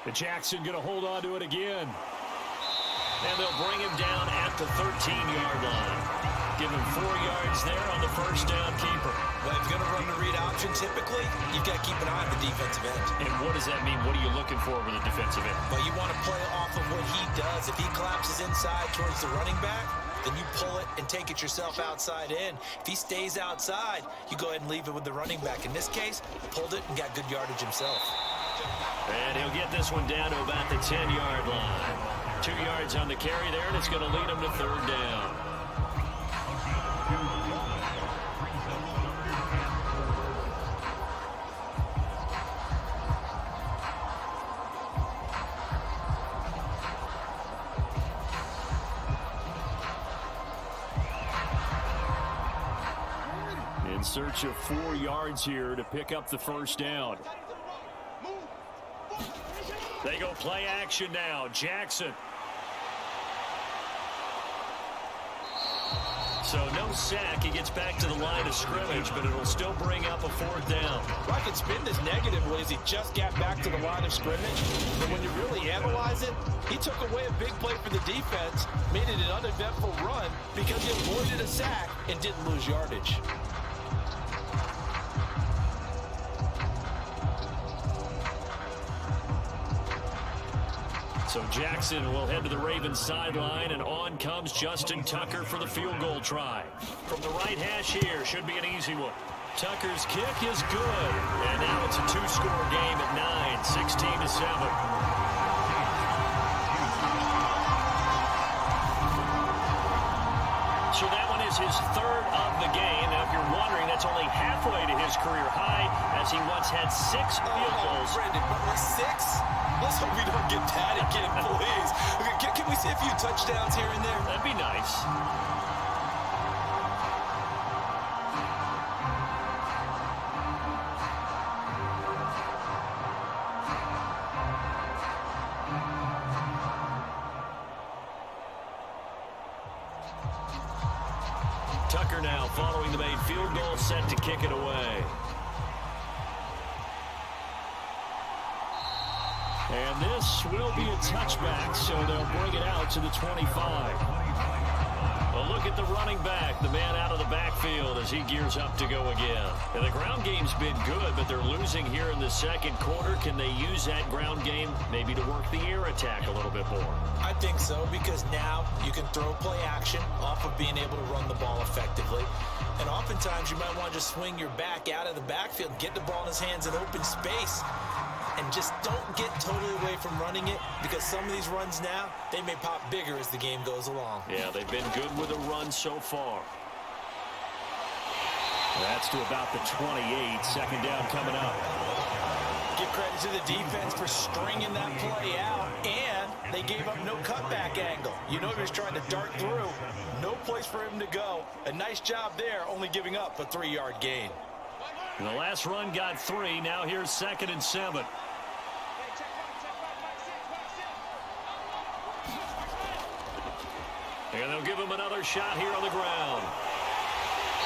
But Jackson going to hold on to it again. And they'll bring him down at the 13-yard line. Give him 4 yards there on the first down keeper. Well, if you're going to run the read option, typically, you've got to keep an eye on the defensive end. And what does that mean? What are you looking for with a defensive end? Well, you want to play off of what he does. If he collapses inside towards the running back, then you pull it and take it yourself outside in. If he stays outside, you go ahead and leave it with the running back. In this case, pulled it and got good yardage himself. And he'll get this one down to about the 10-yard line. 2 yards on the carry there, and it's going to lead him to third down. In search of 4 yards here to pick up the first down. They go play action now. Jackson. So no sack. He gets back to the line of scrimmage, but it'll still bring up a fourth down. I can spin this negative ways. He just got back to the line of scrimmage. But when you really analyze it, he took away a big play for the defense, made it an uneventful run because he avoided a sack and didn't lose yardage. So Jackson will head to the Ravens sideline, and on comes Justin Tucker for the field goal try. From the right hash here, should be an easy one. Tucker's kick is good, and now it's a 2-score game at 9, 16-7. So that one is his third of the game. Now, if you're wondering, that's only halfway to his career high, as he once had 6 field goals. Brandon, but with 6? Let's hope we don't get that again, please. Okay, can we see a few touchdowns here and there? That'd be nice. Tucker now following the made field goal, set to kick it away. And this will be a touchback, so they'll bring it out to the 25. Well, look at the running back, the man out of the backfield as he gears up to go again. And the ground game's been good, but they're losing here in the second quarter. Can they use that ground game maybe to work the air attack a little bit more? I think so, because now you can throw play action off of being able to run the ball effectively. And oftentimes you might want to just swing your back out of the backfield, get the ball in his hands in open space, and just don't get totally away from running it, because some of these runs now, they may pop bigger as the game goes along. Yeah, they've been good with a run so far. That's to about the 28. Second down coming up. Give credit to the defense for stringing that play out, and they gave up no cutback angle. You know he was trying to dart through. No place for him to go. A nice job there, only giving up a 3-yard gain. And the last run got 3. Now here's 2nd and 7. And they'll give him another shot here on the ground.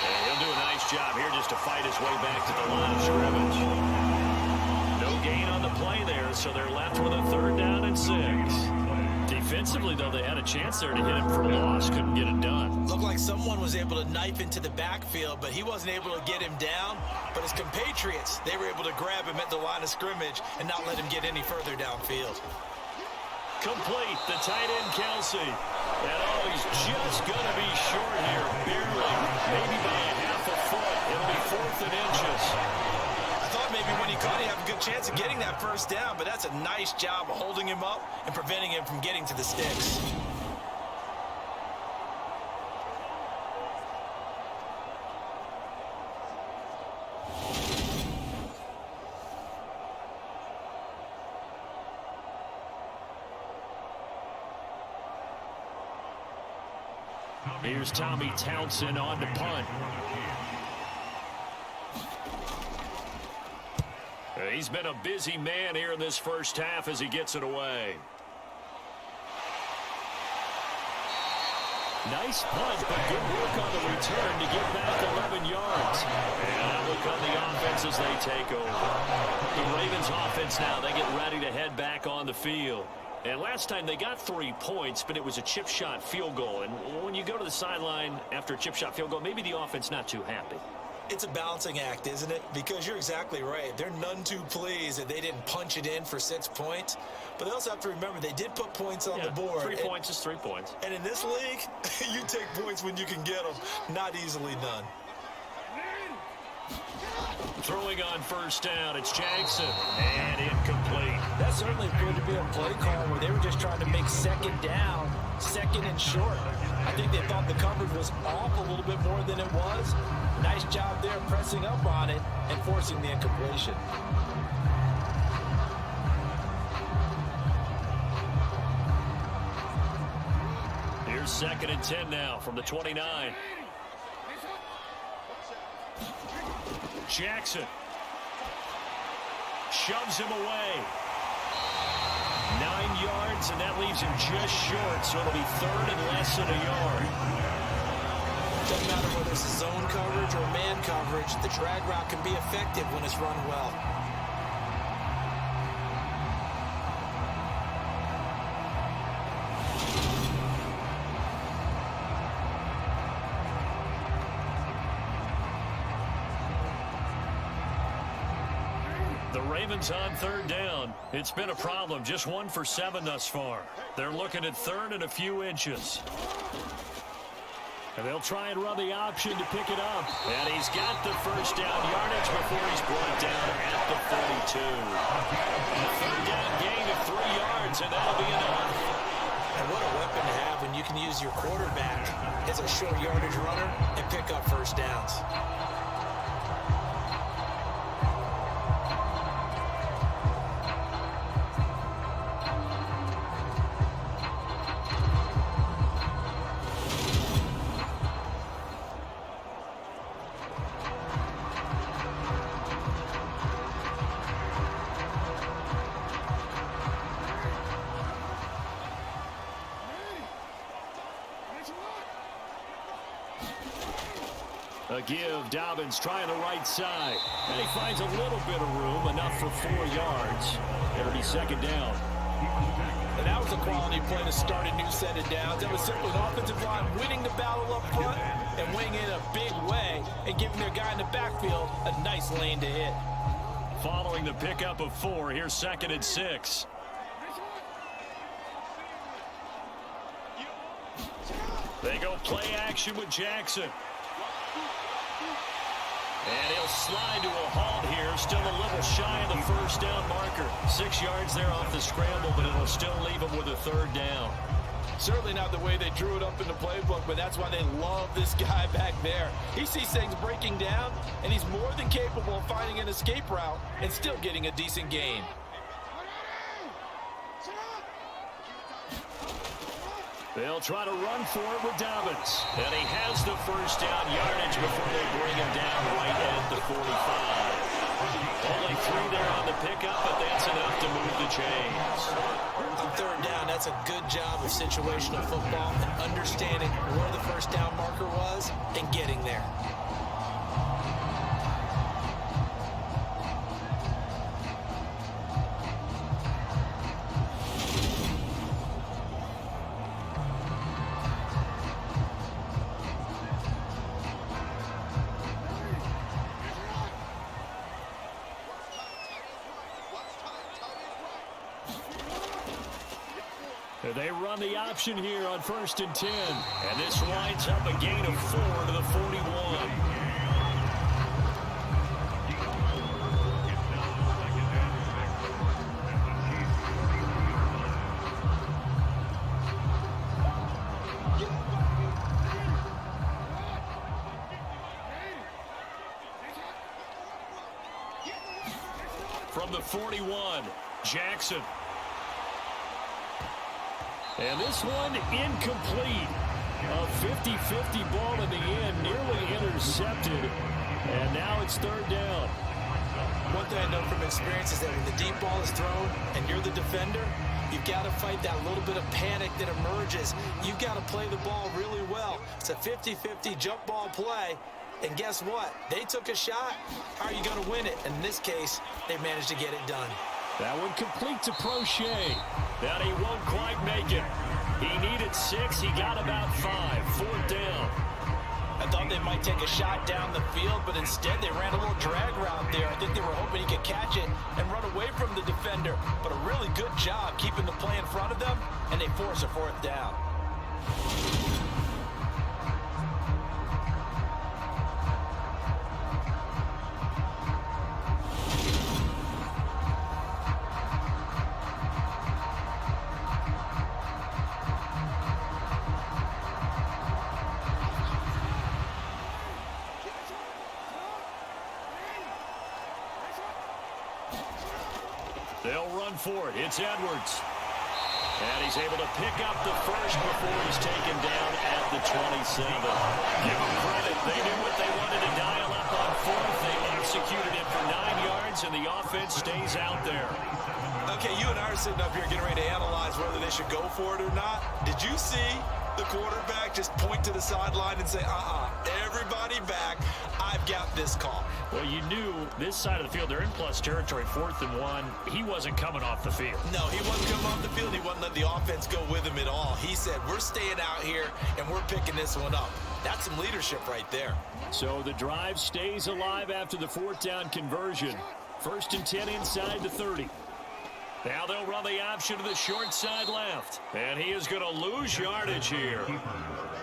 And he'll do a nice job here just to fight his way back to the line of scrimmage. No gain on the play there, so they're left with a 3rd down and 6. Defensively, though, they had a chance there to hit him for a loss. Couldn't get it done. Looked like someone was able to knife into the backfield, but he wasn't able to get him down. But his compatriots, they were able to grab him at the line of scrimmage and not let him get any further downfield. Complete, the tight end, Kelsey. And oh, he's just going to be short here, barely, maybe by a half a foot. It'll be 4th and inches. I thought maybe when he caught, he'd have a good chance of getting that first down, but that's a nice job of holding him up and preventing him from getting to the sticks. Here's Tommy Townsend on to punt. He's been a busy man here in this first half as he gets it away. Nice punt, but good work on the return to get back 11 yards. And that will come the offense as they take over. The Ravens offense now, they get ready to head back on the field. And last time they got 3 points, but it was a chip shot field goal. And when you go to the sideline after a chip shot field goal, maybe the offense not too happy. It's a balancing act, isn't it? Because you're exactly right. They're none too pleased that they didn't punch it in for 6 points. But they also have to remember they did put points on the board. 3 points is 3 points. And in this league, you take points when you can get them. Not easily done. Throwing on first down, it's Jackson. And incomplete. That certainly appeared to be a play call where they were just trying to make second down, second and short. I think they thought the coverage was off a little bit more than it was. Nice job there pressing up on it and forcing the incompletion. Here's 2nd and 10 now from the 29. Jackson shoves him away. 9 yards, and that leaves him just short, so it'll be 3rd and less than a yard. Doesn't matter whether it's zone coverage or man coverage, the drag route can be effective when it's run well. The Ravens on 3rd down. It's been a problem, just 1 for 7 thus far. They're looking at 3rd and a few inches. And they'll try and run the option to pick it up. And he's got the first down yardage before he's brought down at the 42. A 3rd down gain of 3 yards, and that'll be enough. And what a weapon to have when you can use your quarterback as a short yardage runner and pick up first downs. A give, Dobbins trying the right side. And he finds a little bit of room, enough for 4 yards. It'll be 2nd down. And that was a quality play to start a new set of downs. That was simply an offensive line winning the battle up front and winning in a big way and giving their guy in the backfield a nice lane to hit. Following the pickup of 4, here's 2nd and 6. They go play action with Jackson. And he'll slide to a halt here, still a little shy of the first down marker. 6 yards there off the scramble, but it'll still leave him with a 3rd down. Certainly not the way they drew it up in the playbook, but that's why they love this guy back there. He sees things breaking down, and he's more than capable of finding an escape route and still getting a decent gain. They'll try to run for it with Dobbins. And he has the first down yardage before they bring him down right at the 45. Only 3 there on the pickup, but that's enough to move the chains. On 3rd down, that's a good job of situational football and understanding where the first down marker was and getting there. They run the option here on 1st and 10. And this winds up a gain of 4 to the 41. From the 41, Jackson. And this one incomplete. A 50-50 ball in the end, nearly intercepted. And now it's third down. One thing I know from experience is that when the deep ball is thrown and you're the defender, you've got to fight that little bit of panic that emerges. You've got to play the ball really well. It's a 50-50 jump ball play. And guess what? They took a shot. How are you going to win it? And in this case, they managed to get it done. That one complete to Prochet. That he won't quite make it. He needed 6. He got about 5. Fourth down. I thought they might take a shot down the field, but instead they ran a little drag route there. I think they were hoping he could catch it and run away from the defender. But a really good job keeping the play in front of them, and they force a fourth down. They'll run for it. It's Edwards. And he's able to pick up the first before he's taken down at the 27. Give them credit. They knew what they wanted to dial up on fourth. They executed it for 9 yards, and the offense stays out there. Okay, you and I are sitting up here getting ready to analyze whether they should go for it or not. Did you see the quarterback just point to the sideline and say, everybody back, I've got this call? Well, you knew this side of the field, they're in plus territory, 4th and 1. He wasn't coming off the field. No, he wasn't coming off the field. He wasn't letting the offense go with him at all. He said, we're staying out here, and we're picking this one up. That's some leadership right there. So the drive stays alive after the 4th down conversion. 1st and 10 inside the 30. Now they'll run the option to the short side left. And he is going to lose yardage here.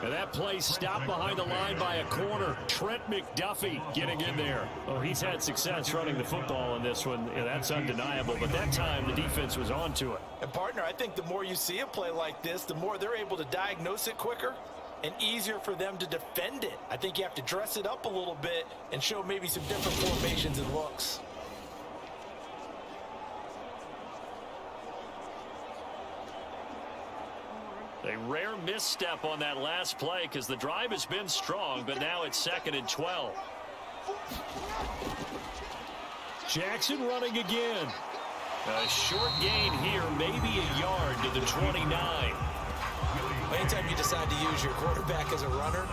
And that play stopped behind the line by a corner. Trent McDuffie getting in there. Oh, he's had success running the football in this one. Yeah, that's undeniable. But that time, the defense was on to it. And, partner, I think the more you see a play like this, the more they're able to diagnose it quicker and easier for them to defend it. I think you have to dress it up a little bit and show maybe some different formations and looks. A rare misstep on that last play because the drive has been strong, but now it's 2nd and 12. Jackson running again. A short gain here, maybe a yard to the 29. Anytime you decide to use your quarterback as a runner,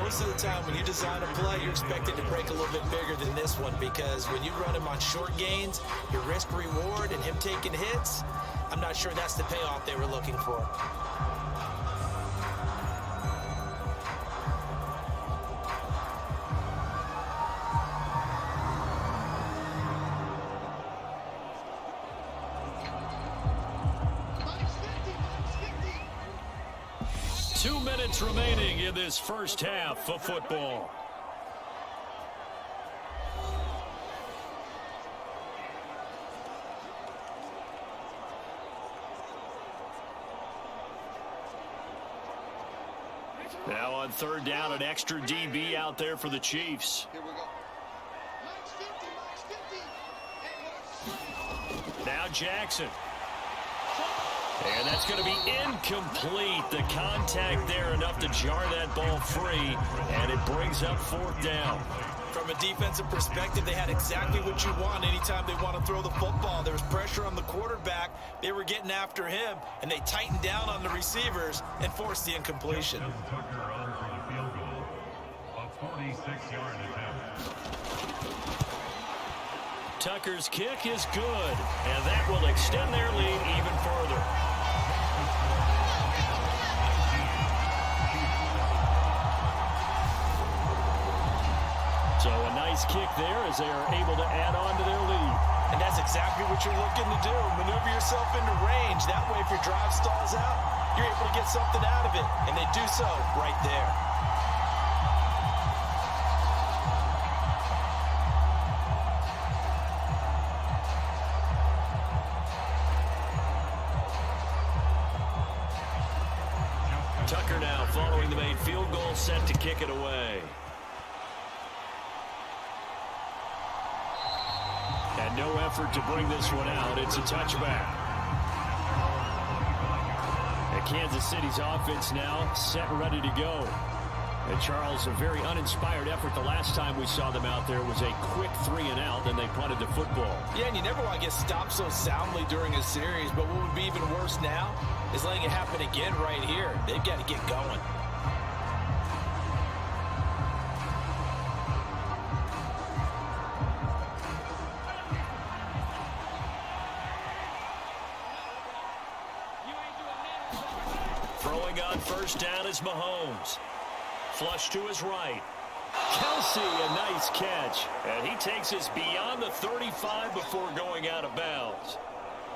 most of the time when you design a play, you're expected to break a little bit bigger than this one, because when you run him on short gains, your risk reward and him taking hits, I'm not sure that's the payoff they were looking for. Remaining in this first half of football. Now on 3rd down, an extra DB out there for the Chiefs. Here we go. Now Jackson. And that's going to be incomplete. The contact there enough to jar that ball free, and it brings up 4th down. From a defensive perspective, they had exactly what you want anytime they want to throw the football. There was pressure on the quarterback. They were getting after him, and they tightened down on the receivers and forced the incompletion. Tucker on for the field goal, a 46-yard attempt. Tucker's kick is good, and that will extend their lead even further. So a nice kick there as they are able to add on to their lead. And that's exactly what you're looking to do. Maneuver yourself into range. That way, if your drive stalls out, you're able to get something out of it. And they do so right there. Tucker now following the made field goal, set to kick it away. And no effort to bring this one out. It's a touchback. Kansas City's offense now set and ready to go. And Charles, a very uninspired effort the last time we saw them out there was a quick 3-and-out, then they punted the football. Yeah, and you never want to get stopped so soundly during a series, but what would be even worse now is letting it happen again right here. They've got to get going. Throwing on first down is Mahomes. Flush to his right. Kelsey, a nice catch. And he takes us beyond the 35 before going out of bounds.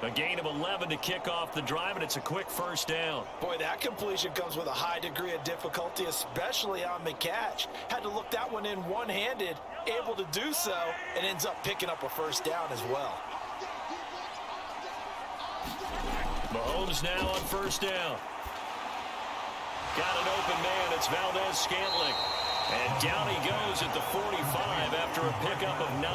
A gain of 11 to kick off the drive, and it's a quick first down. Boy, that completion comes with a high degree of difficulty, especially on the catch. Had to look that one in one-handed, able to do so, and ends up picking up a first down as well. Mahomes now on first down. Got an open man. It's Valdez-Scantling. And down he goes at the 45 after a pickup of 9.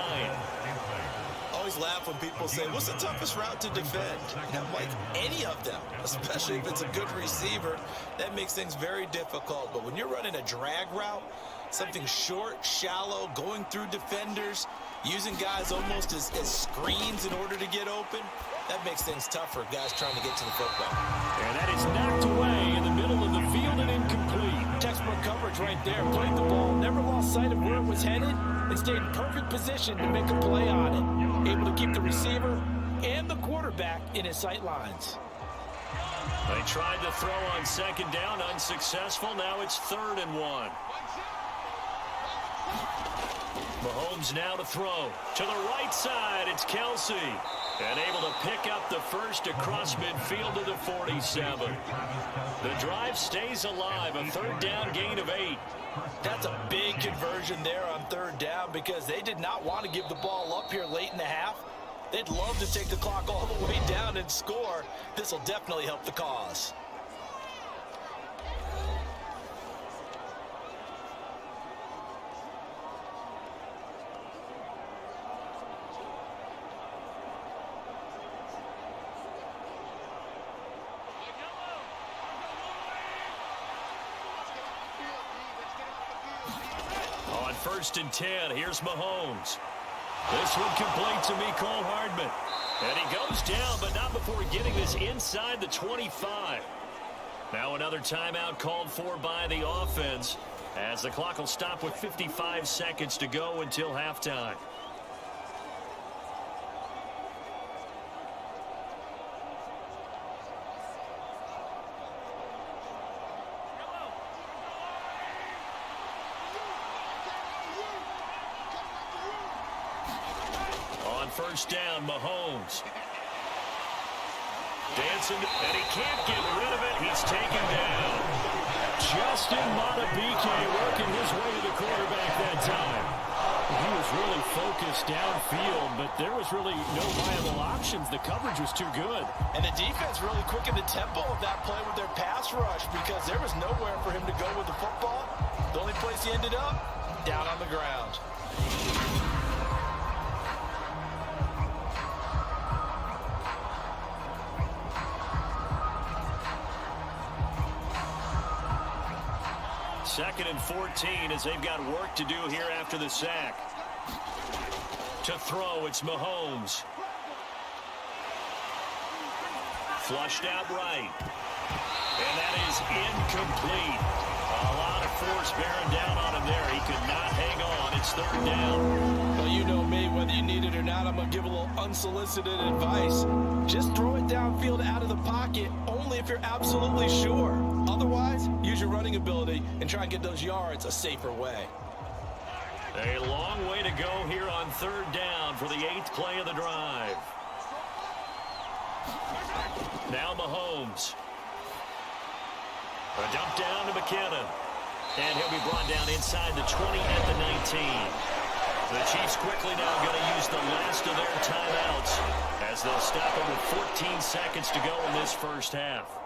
Always laugh when people say, what's the toughest route to defend? And I'm like, any of them, especially if it's a good receiver. That makes things very difficult. But when you're running a drag route, something short, shallow, going through defenders, using guys almost as screens in order to get open, that makes things tough for guys trying to get to the football. And that is knocked away in the middle of the field and incomplete. Textbook coverage right there. Played the ball, never lost sight of where it was headed, and stayed in perfect position to make a play on it. Able to keep the receiver and the quarterback in his sight lines. They tried to throw on second down, unsuccessful. Now it's 3rd and 1. Mahomes now to throw. To the right side, it's Kelsey. And able to pick up the first across midfield to the 47. The drive stays alive, a 3rd down gain of 8. That's a big conversion there on 3rd down because they did not want to give the ball up here late in the half. They'd love to take the clock all the way down and score. This will definitely help the cause. On 1st and 10, here's Mahomes. This one complete to Mecole Hardman. And he goes down, but not before getting this inside the 25. Now another timeout called for by the offense, as the clock will stop with 55 seconds to go until halftime. First down, Mahomes. Dancing, and he can't get rid of it. He's taken down. Justin Madubuike working his way to the quarterback that time. He was really focused downfield, but there was really no viable options. The coverage was too good. And the defense really quickened the tempo of that play with their pass rush because there was nowhere for him to go with the football. The only place he ended up, down on the ground. Second and 14 as they've got work to do here after the sack. To throw, it's Mahomes. Flushed out right. And that is incomplete. A lot of force bearing down on him there. He could not hang on. It's 3rd down. Well, you know me, whether you need it or not, I'm going to give a little unsolicited advice. Just throw it downfield out of the pocket, only if you're absolutely sure. Otherwise, use your running ability and try and get those yards a safer way. A long way to go here on 3rd down for the 8th play of the drive. Now Mahomes. A dump down to McKinnon. And he'll be brought down inside the 20 at the 19. The Chiefs quickly now going to use the last of their timeouts as they'll stop it with 14 seconds to go in this first half.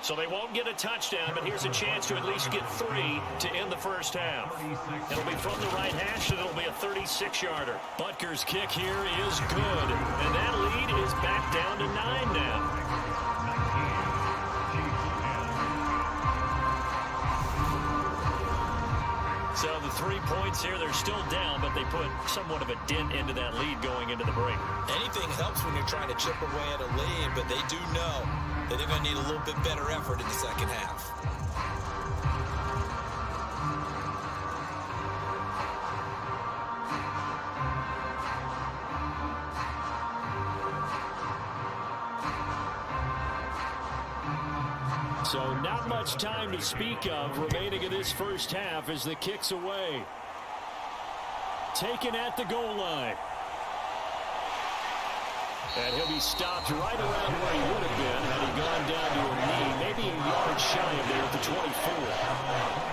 So they won't get a touchdown, but here's a chance to at least get 3 to end the first half. It'll be from the right hash, and it'll be a 36-yarder. Butker's kick here is good, and that lead is back down to 9 now. So the 3 points here, they're still down, but they put somewhat of a dent into that lead going into the break. Anything helps when you're trying to chip away at a lead, but they do know that they're going to need a little bit better effort in the second half. So not much time to speak of remaining in this first half as the kick's away. Taken at the goal line. And he'll be stopped right around where he would have been had he gone down to a knee, maybe a yard shy of there at the 24.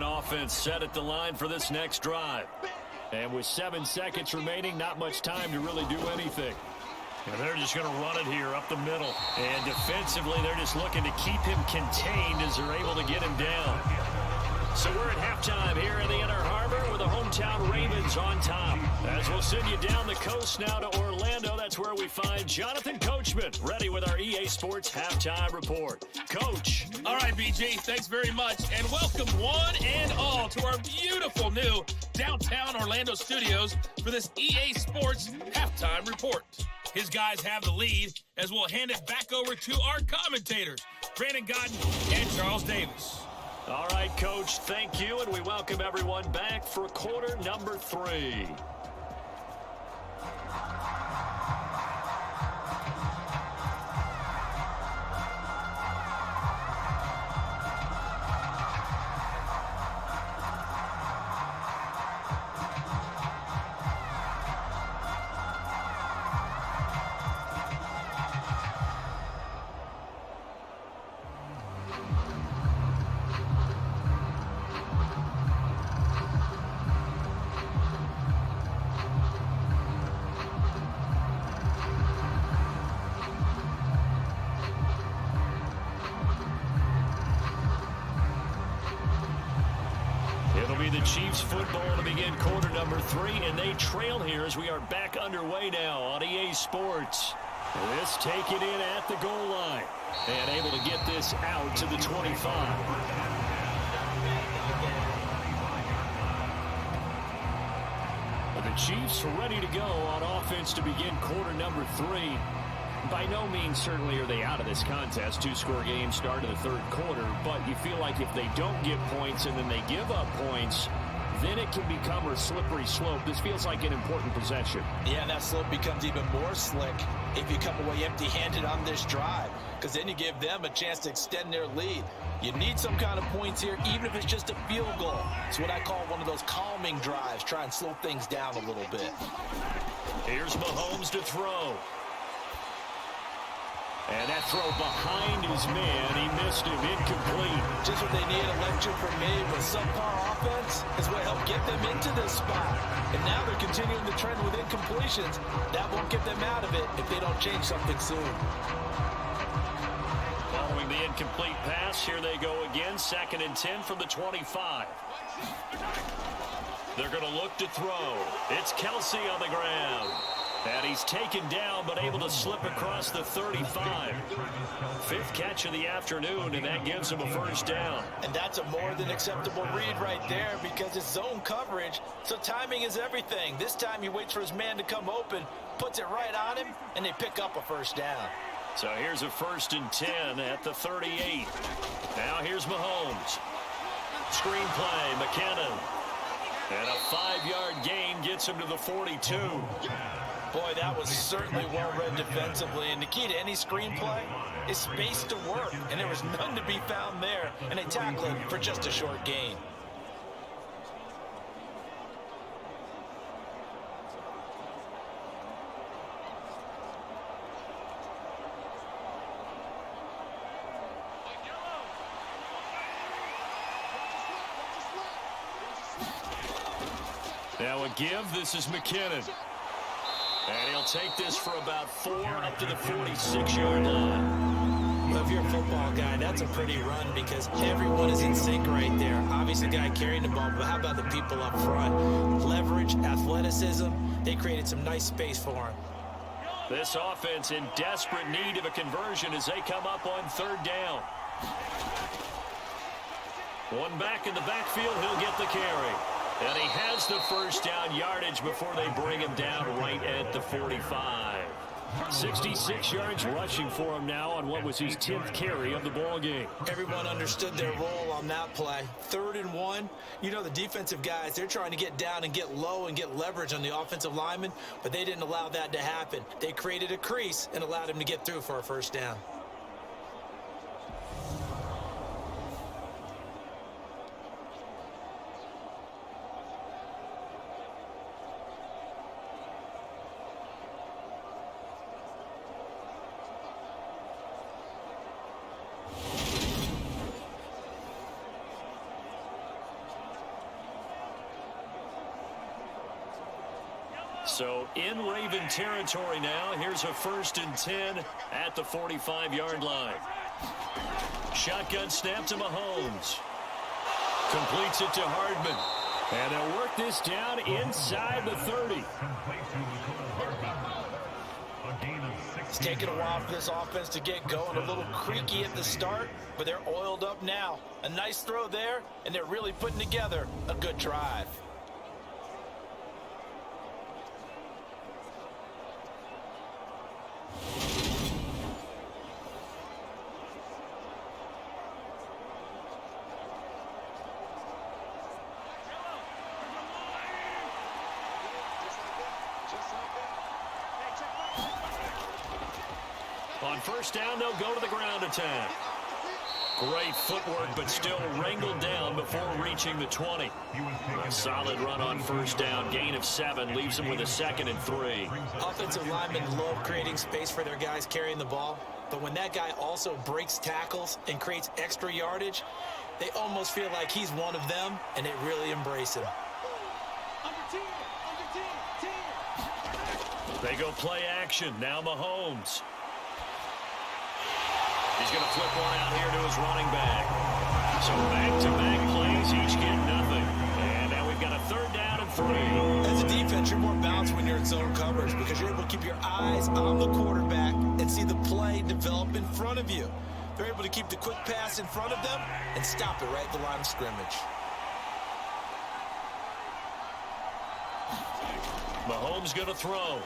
Offense set at the line for this next drive. And with 7 seconds remaining, not much time to really do anything. And they're just going to run it here up the middle. And defensively, they're just looking to keep him contained as they're able to get him down. So we're at halftime here in the Inner Harbor with the hometown Ravens on top. As we'll send you down the coast now to Orlando, that's where we find Jonathan Coachman, ready with our EA Sports Halftime Report. Coach. All right, BG, thanks very much. And welcome one and all to our beautiful new downtown Orlando studios for this EA Sports Halftime Report. His guys have the lead as we'll hand it back over to our commentators, Brandon Godden and Charles Davis. All right, Coach, thank you, and we welcome everyone back for quarter number 3. The Chiefs football to begin quarter number 3, and they trail here as we are back underway now on EA Sports. This taken in at the goal line and able to get this out to the 25. The Chiefs ready to go on offense to begin quarter number 3. By no means certainly are they out of this contest. 2-score game start of the third quarter, but you feel like if they don't get points and then they give up points, then it can become a slippery slope. This feels like an important possession. Yeah, and that slope becomes even more slick if you come away empty-handed on this drive, because then you give them a chance to extend their lead. You need some kind of points here, even if it's just a field goal. It's what I call one of those calming drives. Try and slow things down a little bit. Here's Mahomes to throw. And that throw behind his man, he missed him, incomplete. Just what they need, a lecture from me, but subpar offense is what helped get them into this spot. And now they're continuing the trend with incompletions. That won't get them out of it if they don't change something soon. Following the incomplete pass, here they go again, 2nd and 10 from the 25. They're going to look to throw. It's Kelsey on the ground. And he's taken down, but able to slip across the 35. 5th catch of the afternoon, and that gives him a first down. And that's a more than acceptable read right there because it's zone coverage, so timing is everything. This time he waits for his man to come open, puts it right on him, and they pick up a first down. So here's a 1st and 10 at the 38. Now here's Mahomes. Screen play, McKinnon. And a 5-yard gain gets him to the 42. Boy, that was certainly well-read defensively, and the key to any screenplay is space to work, and there was none to be found there, and they tackle it for just a short gain. Now a give. This is McKinnon. And he'll take this for about 4 up to the 46-yard line. Well, if you're a football guy, that's a pretty run because everyone is in sync right there. Obviously, the guy carrying the ball, but how about the people up front? Leverage, athleticism, they created some nice space for him. This offense in desperate need of a conversion as they come up on 3rd down. One back in the backfield, he'll get the carry. And he has the first down yardage before they bring him down right at the 45. 66 yards rushing for him now on what was his 10th carry of the ball game. Everyone understood their role on that play. 3rd and 1. You know, the defensive guys, they're trying to get down and get low and get leverage on the offensive lineman, but they didn't allow that to happen. They created a crease and allowed him to get through for a first down. So in Raven territory now. Here's a 1st and 10 at the 45-yard line. Shotgun snap to Mahomes. Completes it to Hardman. And they'll work this down inside the 30. It's taken a while for this offense to get going. A little creaky at the start, but they're oiled up now. A nice throw there, and they're really putting together a good drive. On 1st down, they'll go to the ground attack. Great footwork, but still wrangled down before reaching the 20. A solid run on 1st down. Gain of 7 leaves them with a 2nd and 3. Offensive linemen love creating space for their guys carrying the ball, but when that guy also breaks tackles and creates extra yardage, they almost feel like he's one of them, and they really embrace him. They go play action. Now Mahomes. He's going to flip one out here to his running back. So back-to-back plays, each get nothing. And now we've got a 3rd down and 3. As a defense, you're more balanced when you're in zone coverage because you're able to keep your eyes on the quarterback and see the play develop in front of you. They're able to keep the quick pass in front of them and stop it right at the line of scrimmage. Mahomes going to throw.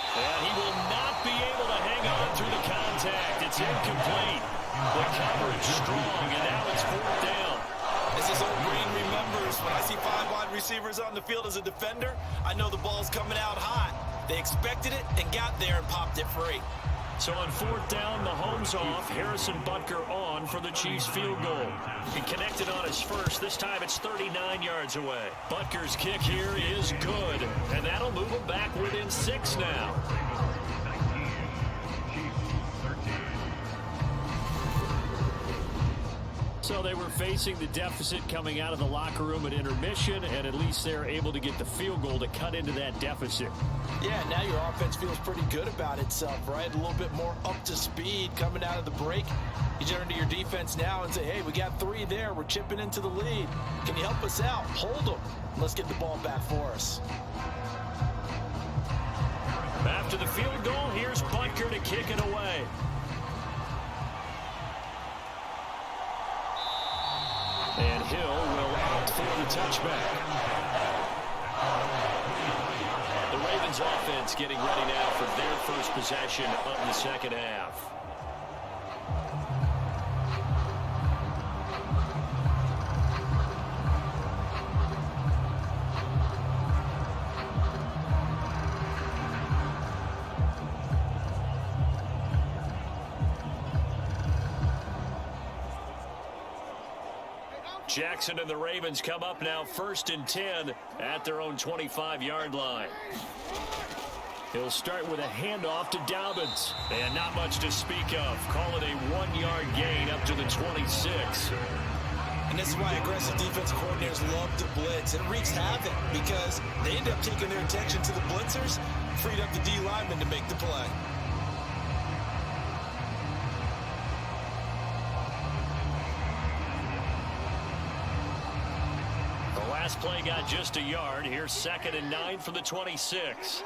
And he will not be able to hang on through the contact. It's incomplete. The coverage strong, and now it's 4th down. As his old brain remembers, when I see 5 wide receivers on the field as a defender, I know the ball's coming out hot. They expected it and got there and popped it free. So on 4th down, Mahomes off, Harrison Butker on for the Chiefs field goal. He connected on his first. This time it's 39 yards away. Butker's kick here is good, and that'll move him back within 6 now. So they were facing the deficit coming out of the locker room at intermission, and at least they're able to get the field goal to cut into that deficit. Yeah, now your offense feels pretty good about itself, right? A little bit more up to speed coming out of the break. You turn to your defense now and say, hey, we got 3 there. We're chipping into the lead. Can you help us out? Hold them. Let's get the ball back for us. After the field goal, here's Butker to kick it away. And Hill will opt for the touchback. The Ravens offense getting ready now for their first possession of the 2nd half. Jackson and the Ravens come up now 1st and 10 at their own 25-yard line. He'll start with a handoff to Dobbins. And not much to speak of. Call it a 1-yard gain up to the 26. And this is why aggressive defense coordinators love to blitz. It wreaks havoc because they end up taking their attention to the blitzers, freed up the D lineman to make the play. The last play got just a yard. Here's 2nd and 9 for the 26.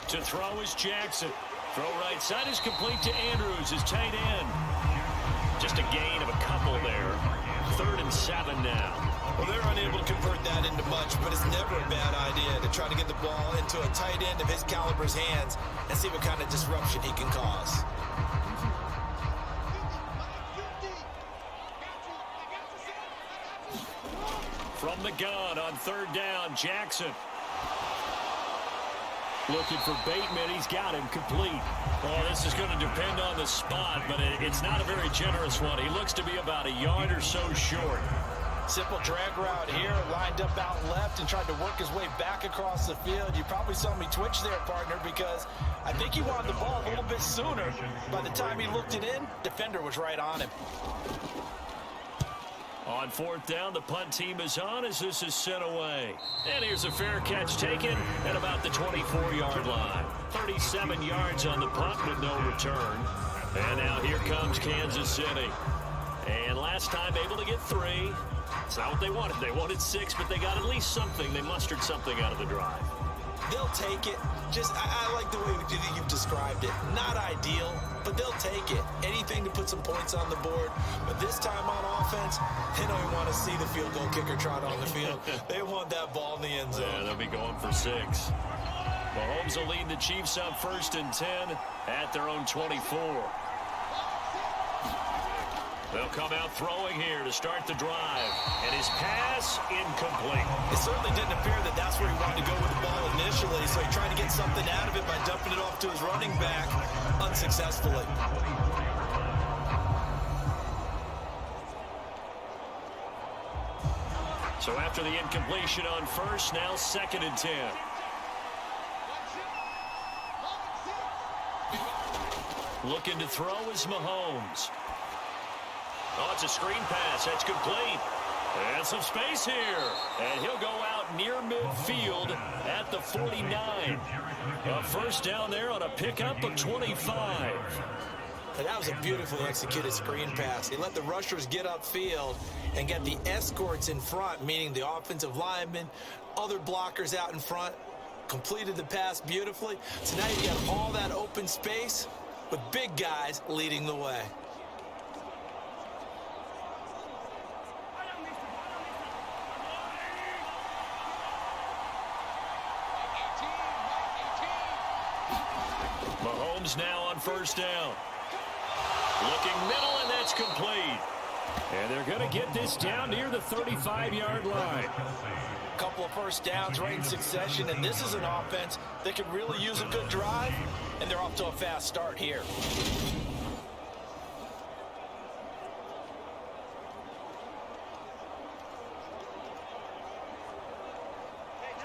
To throw is Jackson. Throw right side is complete to Andrews, his tight end. Just a gain of a couple there. 3rd and 7 now. Well, they're unable to convert that into much, but it's never a bad idea to try to get the ball into a tight end of his caliber's hands and see what kind of disruption he can cause. From the gun on 3rd down, Jackson. Looking for Bateman. He's got him complete. Well, this is going to depend on the spot, but it's not a very generous one. He looks to be about a yard or so short. Simple drag route here, lined up out left and tried to work his way back across the field. You probably saw me twitch there, partner, because I think he wanted the ball a little bit sooner. By the time he looked it in, defender was right on him. On 4th down, the punt team is on as this is sent away. And here's a fair catch taken at about the 24-yard line. 37 yards on the punt with no return. And now here comes Kansas City. And last time able to get 3. It's not what they wanted. They wanted 6, but they got at least something. They mustered something out of the drive. They'll take it. I like the way you've described it. Not ideal, but they'll take it. Anything to put some points on the board. But this time on offense, they don't even want to see the field goal kicker trot on the field. They want that ball in the end zone. Yeah, they'll be going for 6. Mahomes will lead the Chiefs on 1st and 10 at their own 24. They'll come out throwing here to start the drive. And his pass incomplete. It certainly didn't appear that that's where he wanted to go with the ball initially, so he tried to get something out of it by dumping it off to his running back unsuccessfully. So after the incompletion on 1st, now 2nd and 10. Looking to throw is Mahomes. Oh, it's a screen pass. That's complete. And some space here. And he'll go out near midfield at the 49. A 1st down there on a pickup of 25. And that was a beautifully executed screen pass. He let the rushers get upfield and get the escorts in front, meaning the offensive linemen, other blockers out in front, completed the pass beautifully. So now you got all that open space with big guys leading the way. Mahomes now on 1st down. Looking middle, and that's complete. And they're going to get this down near the 35-yard line. A couple of 1st downs right in succession, and this is an offense that could really use a good drive, and they're off to a fast start here.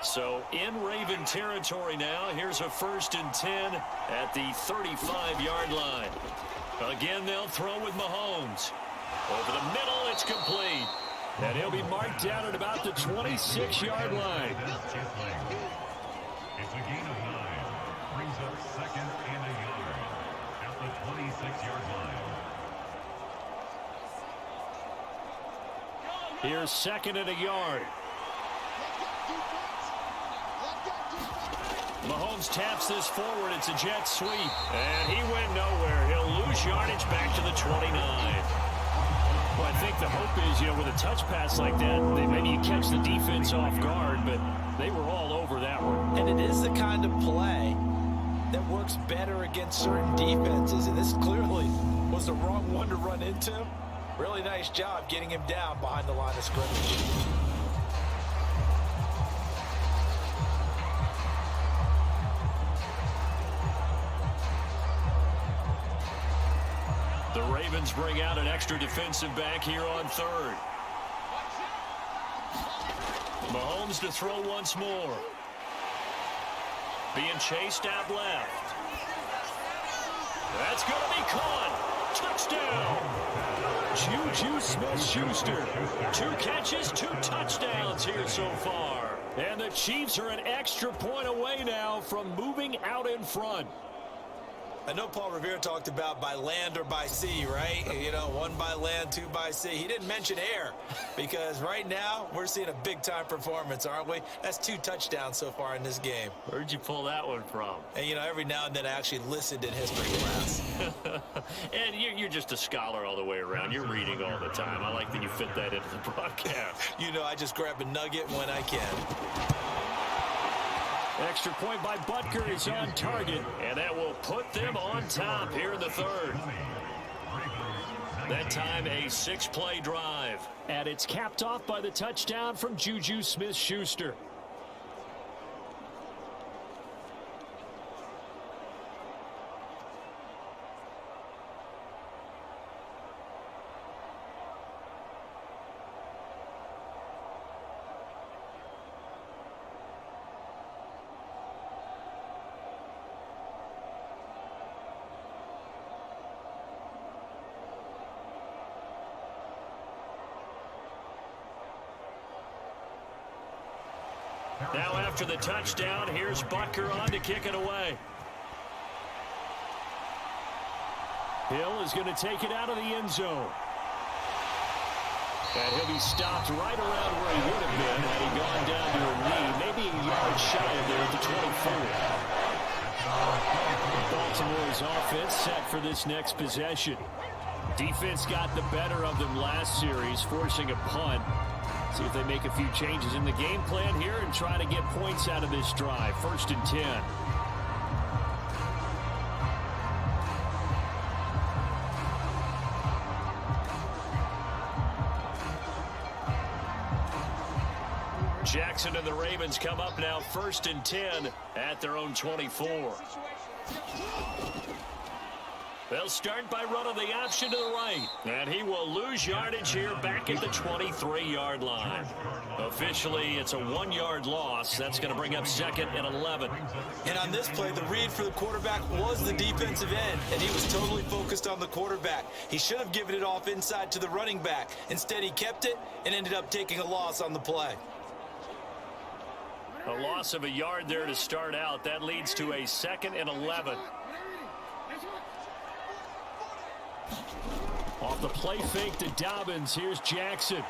So in Raven territory now. Here's a 1st and 10 at the 35-yard line. Again, they'll throw with Mahomes. Over the middle, it's complete. And he'll be marked down at about the 26-yard line. It's a gain of 9. Brings up 2nd and a yard at the 26-yard line. Here's 2nd and a yard. Mahomes taps this forward. It's a jet sweep. And he went nowhere. He'll lose yardage back to the 29. Well, I think the hope is, with a touch pass like that, maybe you catch the defense off guard, but they were all over that one. And it is the kind of play that works better against certain defenses. And this clearly was the wrong one to run into. Really nice job getting him down behind the line of scrimmage. The Ravens bring out an extra defensive back here on 3rd. Mahomes to throw once more. Being chased out left. That's going to be caught. Touchdown! Juju Smith-Schuster. 2 catches, 2 touchdowns here so far. And the Chiefs are an extra point away now from moving out in front. I know Paul Revere talked about by land or by sea, right? You know, 1 by land, 2 by sea. He didn't mention air because right now we're seeing a big-time performance, aren't we? That's 2 touchdowns so far in this game. Where'd you pull that one from? And, you know, every now and then I actually listened in history class. And you're just a scholar all the way around. You're reading all the time. I like that you fit that into the broadcast. You know, I just grab a nugget when I can. Extra point by Butker is on target, and that will put them on top here in the 3rd. That time a 6-play drive. And it's capped off by the touchdown from Juju Smith-Schuster. Now after the touchdown, here's Butker on to kick it away. Hill is going to take it out of the end zone. And he'll be stopped right around where he would have been had he gone down to a knee, maybe a yard shy of there at the 24. Baltimore's offense set for this next possession. Defense got the better of them last series, forcing a punt. See if they make a few changes in the game plan here and try to get points out of this drive. 1st and 10. Jackson and the Ravens come up now 1st and 10 at their own 24. They'll start by running the option to the right. And he will lose yardage here back at the 23-yard line. Officially, it's a 1-yard loss. That's going to bring up 2nd and 11. And on this play, the read for the quarterback was the defensive end, and he was totally focused on the quarterback. He should have given it off inside to the running back. Instead, he kept it and ended up taking a loss on the play. A loss of a yard there to start out. That leads to a 2nd and 11. Off the play fake to Dobbins. Here's Jackson.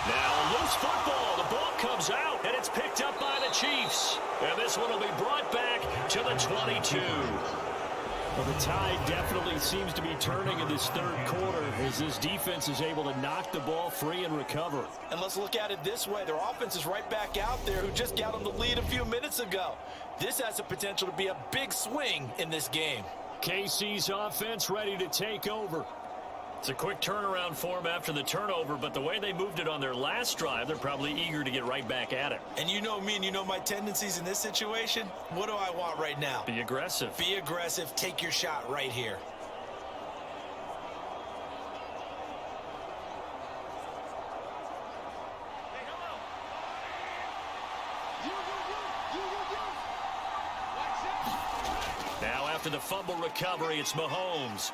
Now loose football. The ball comes out, and it's picked up by the Chiefs. And this one will be brought back to the 22. Well, the tide definitely seems to be turning in this 3rd quarter as this defense is able to knock the ball free and recover. And let's look at it this way. Their offense is right back out there who just got them the lead a few minutes ago. This has the potential to be a big swing in this game. KC's offense ready to take over. It's a quick turnaround for them after the turnover, but the way they moved it on their last drive, they're probably eager to get right back at it. And you know me and you know my tendencies in this situation. What do I want right now? Be aggressive. Be aggressive. Take your shot right here. Now after the fumble recovery, it's Mahomes.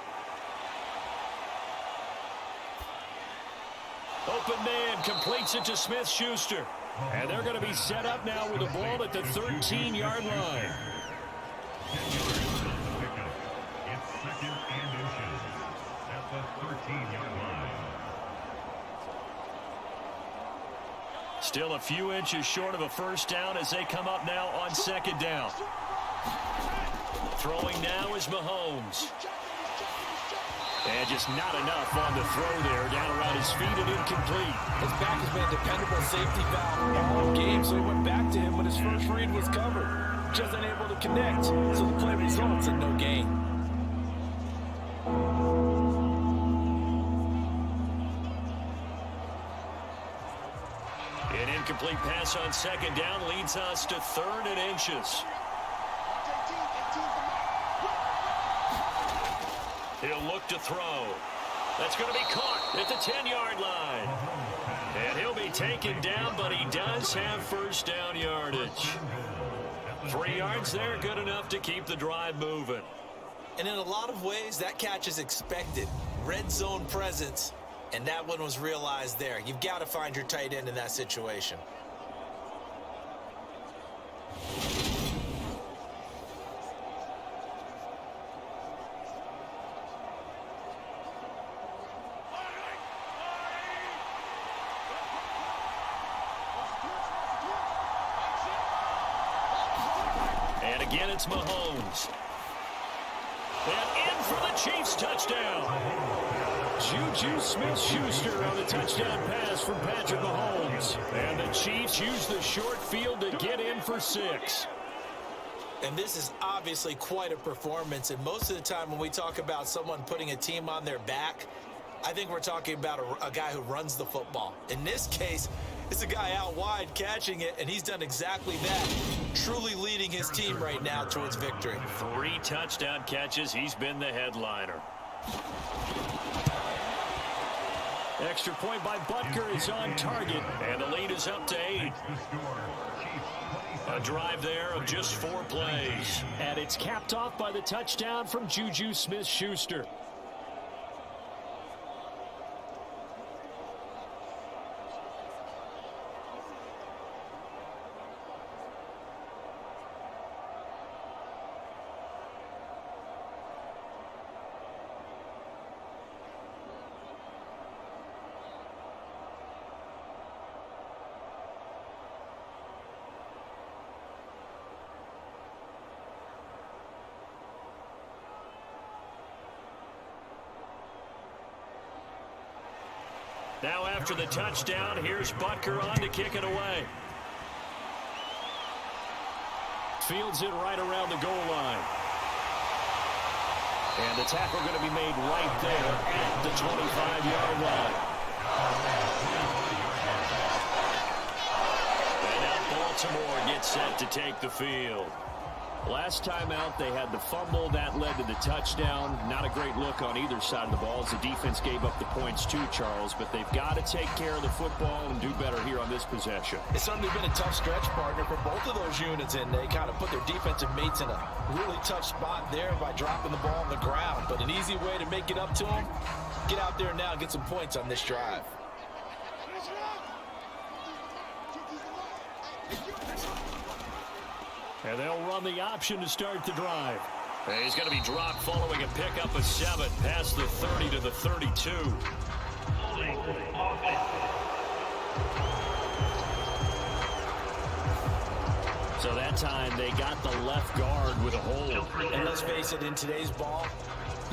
Open man completes it to Smith-Schuster. And they're going to be set up now with the ball at the 13-yard line. It's 2nd and inches at the 13-yard line. Still a few inches short of a first down as they come up now on 2nd down. Throwing now is Mahomes. And just not enough on the throw there. Down around his feet and incomplete. His back has been a dependable safety valve all game, so he went back to him when his first read was covered. Just unable to connect, so the play results in no gain. An incomplete pass on 2nd down leads us to 3rd and inches. He'll look to throw. That's going to be caught at the 10-yard line. And he'll be taken down, but he does have first down yardage. 3 yards there, good enough to keep the drive moving. And in a lot of ways, that catch is expected. Red zone presence, and that one was realized there. You've got to find your tight end in that situation. And again, it's Mahomes. And in for the Chiefs touchdown. Juju Smith-Schuster on the touchdown pass from Patrick Mahomes. And the Chiefs use the short field to get in for 6. And this is obviously quite a performance. And most of the time when we talk about someone putting a team on their back, I think we're talking about a guy who runs the football. In this case, it's a guy out wide catching it, and he's done exactly that, truly leading his team right now towards victory. 3 touchdown catches. He's been the headliner. Extra point by Butker is on target, and the lead is up to 8. A drive there of just 4 plays. And it's capped off by the touchdown from Juju Smith-Schuster. Now after the touchdown, here's Butker on to kick it away. Fields it right around the goal line. And the tackle going to be made right there at the 25-yard line. And now Baltimore gets set to take the field. Last time out, they had the fumble. That led to the touchdown. Not a great look on either side of the ball as the defense gave up the points too, Charles. But they've got to take care of the football and do better here on this possession. It's certainly been a tough stretch, partner, for both of those units, and they kind of put their defensive mates in a really tough spot there by dropping the ball on the ground. But an easy way to make it up to them, get out there now and get some points on this drive. And they'll run the option to start the drive. And he's going to be dropped following a pickup of 7 past the 30 to the 32. So that time they got the left guard with a hold. And let's face it, in today's ball,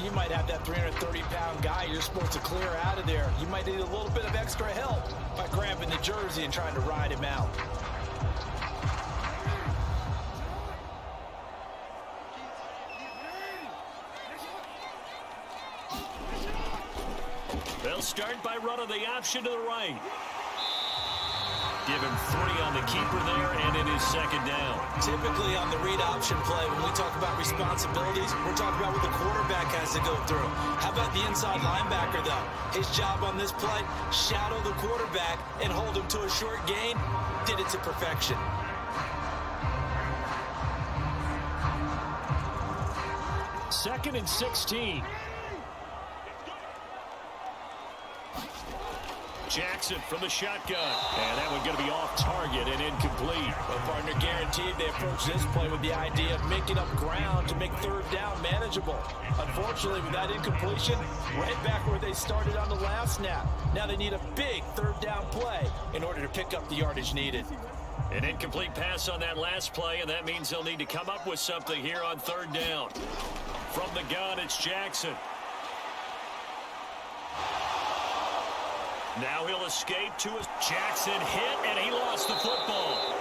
you might have that 330-pound guy you're supposed to clear out of there. You might need a little bit of extra help by grabbing the jersey and trying to ride him out. They'll start by running the option to the right. Give him 3 on the keeper there, and it is second down. Typically on the read option play, when we talk about responsibilities, we're talking about what the quarterback has to go through. How about the inside linebacker, though? His job on this play, shadow the quarterback and hold him to a short gain. Did it to perfection. Second and 16. Jackson from the shotgun. And that one going to be off target and incomplete. Well, partner, guaranteed they approach this play with the idea of making up ground to make third down manageable. Unfortunately, with that incompletion, right back where they started on the last snap. Now they need a big third down play in order to pick up the yardage needed. An incomplete pass on that last play, and that means they'll need to come up with something here on third down. From the gun, it's Jackson. Now he'll escape to his Jackson hit, and he lost the football.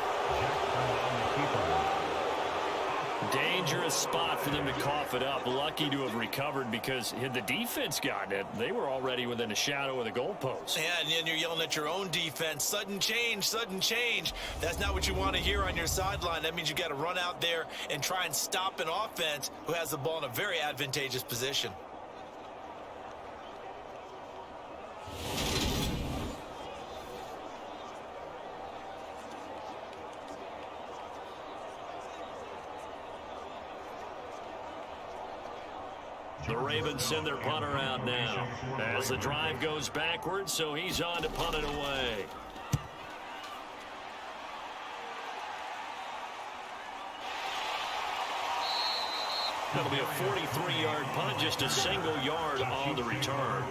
Dangerous spot for them to cough it up. Lucky to have recovered because had the defense gotten it, they were already within a shadow of the goalpost. Yeah, and then you're yelling at your own defense. Sudden change, sudden change. That's not what you want to hear on your sideline. That means you got to run out there and try and stop an offense who has the ball in a very advantageous position. The Ravens send their punter out now as the drive goes backwards, so he's on to punt it away. That'll be a 43-yard punt, just a single yard on the return.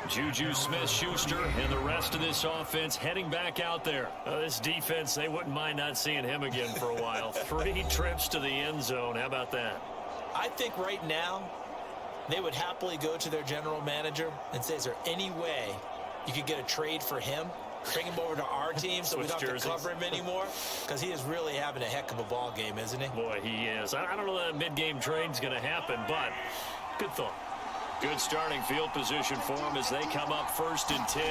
Juju Smith-Schuster and the rest of this offense heading back out there. This defense, they wouldn't mind not seeing him again for a while. 3 trips to the end zone. How about that? I think right now they would happily go to their general manager and say, is there any way you could get a trade for him? Bring him over to our team so we don't have to cover him anymore? Because he is really having a heck of a ball game, isn't he? Boy, he is. I don't know that mid-game trade's going to happen, but good thought. Good starting field position for them as they come up 1st and 10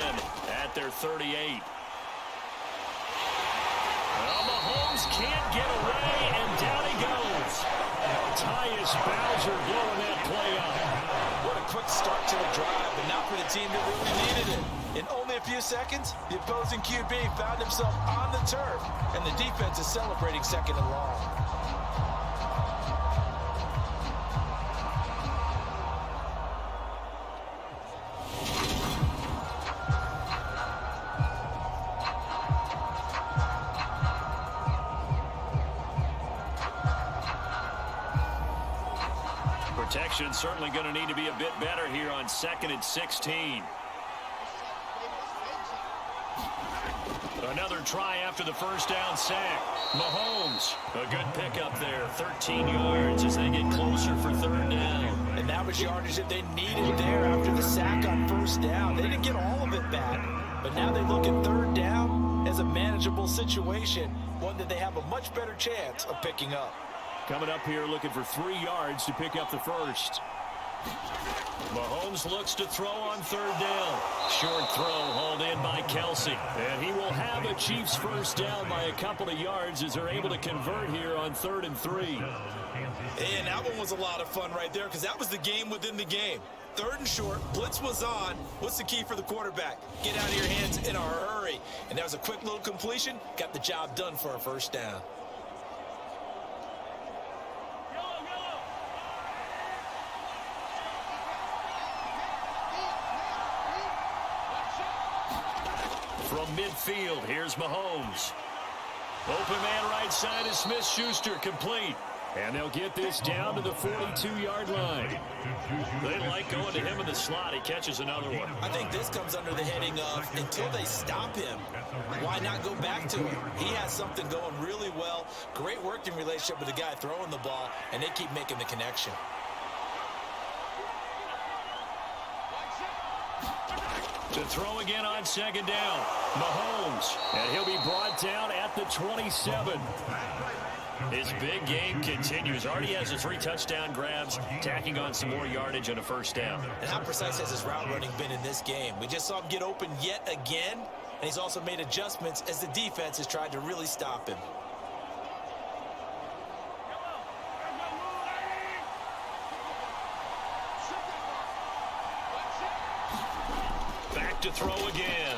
at their 38. Well, Mahomes can't get away, and down he goes. Tyus Bowser blowing that play up. What a quick start to the drive, but not for the team that really needed it. In only a few seconds, the opposing QB found himself on the turf, and the defense is celebrating 2nd and long. Protection certainly going to need to be a bit better here on 2nd and 16. Another try after the first down sack. Mahomes, a good pickup there. 13 yards as they get closer for 3rd down. And that was yardage that they needed there after the sack on 1st down. They didn't get all of it back, but now they look at 3rd down as a manageable situation, one that they have a much better chance of picking up. Coming up here looking for 3 yards to pick up the first. Mahomes looks to throw on 3rd down. Short throw hauled in by Kelsey. And he will have a Chiefs first down by a couple of yards as they're able to convert here on 3rd and 3. And that one was a lot of fun right there because that was the game within the game. 3rd and short, blitz was on. What's the key for the quarterback? Get out of your hands in a hurry. And that was a quick little completion. Got the job done for a first down. From midfield, here's Mahomes. Open man right side is Smith-Schuster, complete. And they'll get this down to the 42-yard line. They like going to him in the slot. He catches another one. I think this comes under the heading of until they stop him, why not go back to him? He has something going really well. Great working relationship with the guy throwing the ball, and they keep making the connection. To throw again on 2nd down. Mahomes. And he'll be brought down at the 27. His big game continues. Already has his 3 touchdown grabs, tacking on some more yardage and a first down. And how precise has his route running been in this game? We just saw him get open yet again, and he's also made adjustments as the defense has tried to really stop him. Back to throw again.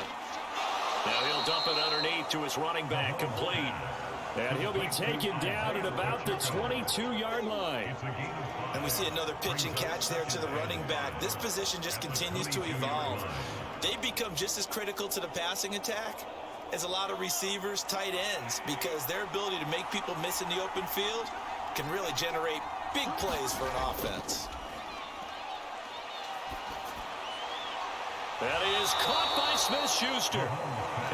Now he'll dump it underneath to his running back, complete. And he'll be taken down at about the 22-yard line. And we see another pitch and catch there to the running back. This position just continues to evolve. They become just as critical to the passing attack as a lot of receivers, tight ends, because their ability to make people miss in the open field can really generate big plays for an offense. That is caught by Smith-Schuster.